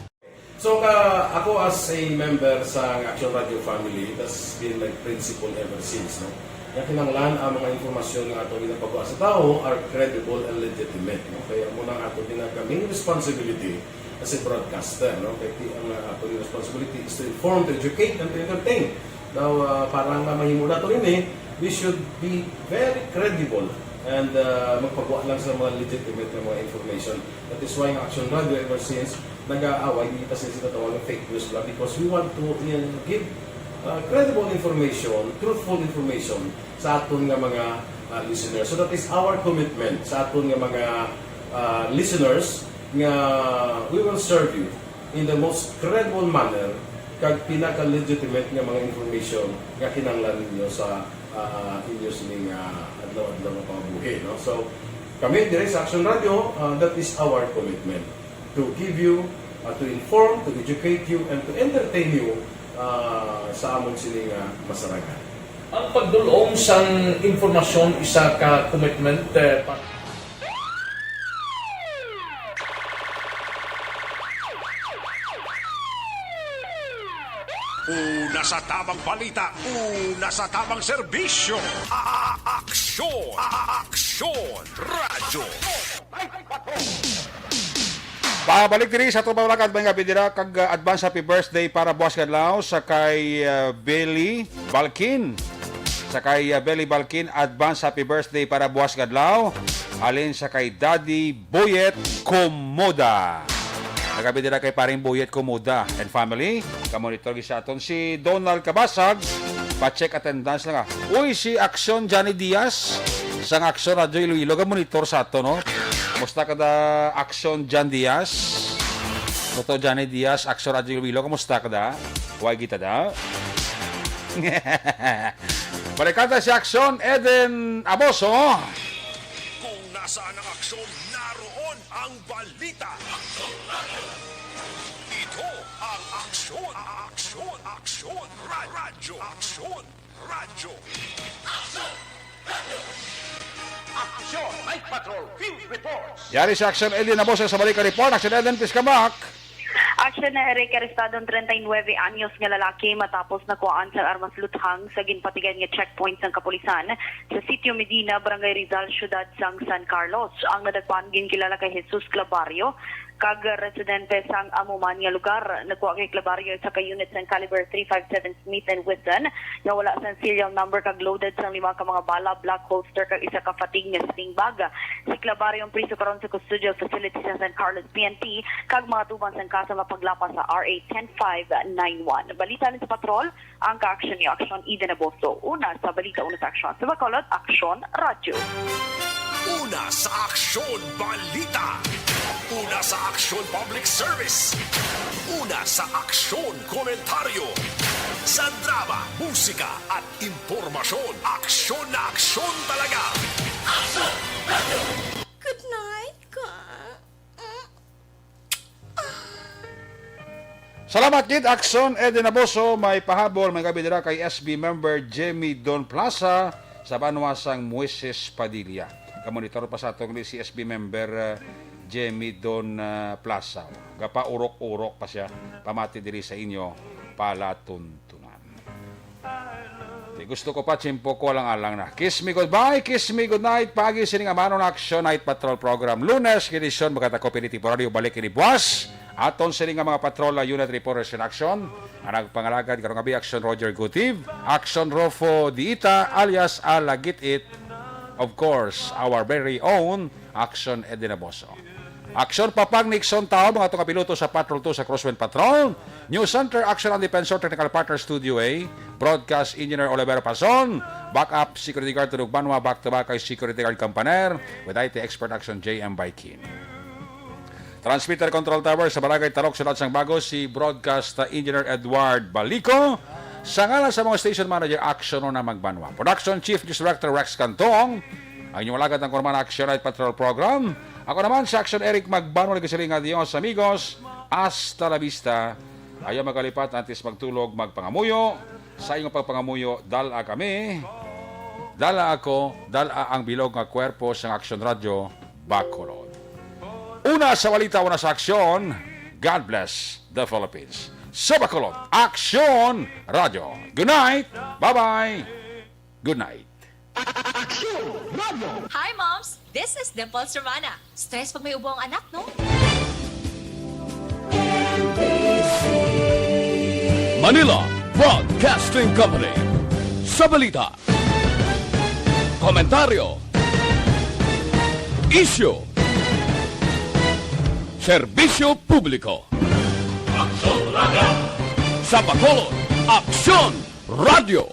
So ako as a member sa Action Radio family, that's been my principle ever since. No? Kaya kinanglan ang mga informasyon nga ato ginapagawa sa tao are credible and legitimate. No? Kaya muna ato ginagkaming responsibility as a broadcaster. No? Kaya ang ato responsibility is to inform, to educate, and to entertain. Now, parang mahimo na ito rin we should be very credible and magpagawa lang sa mga legitimate na mga information. That is why ang Action Radio ever since nag-aaway, hindi kasi sinatawag ng fake news lang because we want to give credible information, truthful information sa aton nga mga listeners. So that is our commitment sa aton nga mga listeners nga we will serve you in the most credible manner kag pinaka-legitimate nga mga information nga kinahanglan ninyo sa inyo sining adlaw-adlaw nga pamumuhay. No? So, kami dire sa Action Radio, that is our commitment to give you, to inform, to educate you, and to entertain you sa amon sining masaragan. Ang pagdulong sang informasyon isa ka commitment Una sa tamang balita, una sa tamang serbisyo. Aksyon! Aksyon! Radyo! Pabalik diri sa itong mga mga bidira kag advance happy birthday para buwas kadlaw sa kay Belly Balkin. Sa kay Belly Balkin, advance happy birthday para buwas kadlaw. Alin sa kay Daddy Boyet Komoda. Nagabidira kay paring Boyet Komoda and family. Kamonitor sa aton si Donald Kabasag. Pa-check attendance lang. Uy, si Aksyon Johnny Diaz. Sang Aksyon Radyo Iloilo. Kamonitor sa aton, no? Kamusta ka da Aksyon John Diaz? Toto Johnny Diaz, Aksyon Radyo Iloilo. Kamusta ka da? Huwag kita da? Balikata si Aksyon Eden Aboso. Kung nasaan ang aksyon, naroon ang balita. Ito ang aksyon, aksyon, aksyon, radyo, aksyon, radyo. Aksyon, Night Patrol, Field Reports. Yari si Aksyon Eden Aboso sa Balika Report. Aksyon Eden, please come back. Aksyon na Eric arestadong 39 anyos nga lalaki matapos nakuhaan sa armas luthang sa ginpatigan nga checkpoint ng kapulisan sa Sitio Medina, Barangay Rizal, Syudad sang San Carlos. Ang nadagpan ginkilala kay Jesus Clavario, kag residente sang amuman nga lugar. Nakuha kay Clavario sa ka-unit sang caliber .357 Smith & Wesson nga wala sang serial number kag loaded sang 5 ka mga bala, black holster kag isa ka fatig nga sling bag. Si Clavario ang priso karon sa custodial facility sa San Carlos PNP kag mga tuban sang kaso mapaglapas sa RA 10591. Balita sa patrol ang ka-aksyon ni Aksyon Eden Aboso. Una sa balita, una sa aksyon sa Bacolod, Aksyon Radyo. Una sa aksyon balita. Una sa aksyon public service. Una sa aksyon komentaryo. Sa drama, musika at impormasyon. Aksyon na aksyon talaga. Aksyon! Good night, ka. Salamat kid Aksyon Eden Aboso. May pahabol may kabidira kay SB member Jamie Don Plaza sa Banwasang Moises Padilla. Kamonitor pa sa atong si SB member Jamie Don Plaza. Gapa urok-urok pa siya. Pamati diri sa inyo palatuntunan. Di gusto ko pa chimpo ko alang-alang na. Kiss me goodbye, kiss me good night. Pagi sining amano na Aksyon Night Patrol Program. Lunes kinisyon magkatako piniti po radio balik kini buwas. Aton sining mga patrol unit reporters in action. Ang nagpangalagad karong gabi Aksyon Roger Gutiv, Aksyon Rofo Diita alias Alagit It. Of course, our very own Aksyon Eden Aboso. Aksyon Papang Nixon Tao, mga itong kapiloto sa Patrol 2 sa Crosswind Patrol. News Center, Action and Defensor, Technical Partner Studio A. Broadcast Engineer Olivero Pason. Backup Security Guard Tunug Banwa, back to back kay Security Guard Campaner. With IT Expert Action JM Baikin. Transmitter Control Tower sa Barangay Tarok, Sunod sang Bago, si Broadcast Engineer Edward Balico. Sa ngalan sa mga Station Manager, Action na Magbanwa. Production Chief News Director Rex Cantong. Ang inyong malagad ng Kurman Action Night Patrol Program. Ako naman sa Action Eric Magbanwa. Nagkasiling adios amigos. Hasta la vista. Ayaw magkalipat, antes magtulog, magpangamuyo. Sa inyong pagpangamuyo, dala kami. Dala ako, dala ang bilog nga kwerpo sa Action Radio Bacolod. Una sa walita, una sa aksyon. God bless the Philippines. Sa Bacolod, Action Radio. Good night. Bye-bye. Good night. Hi, Moms! This is Dimples Romana. Stress pag may ubo ang anak, no? Manila Broadcasting Company. Sa balita, komentaryo, issue, serbisyo publiko. Sa Bacolod, Aksyon Radio.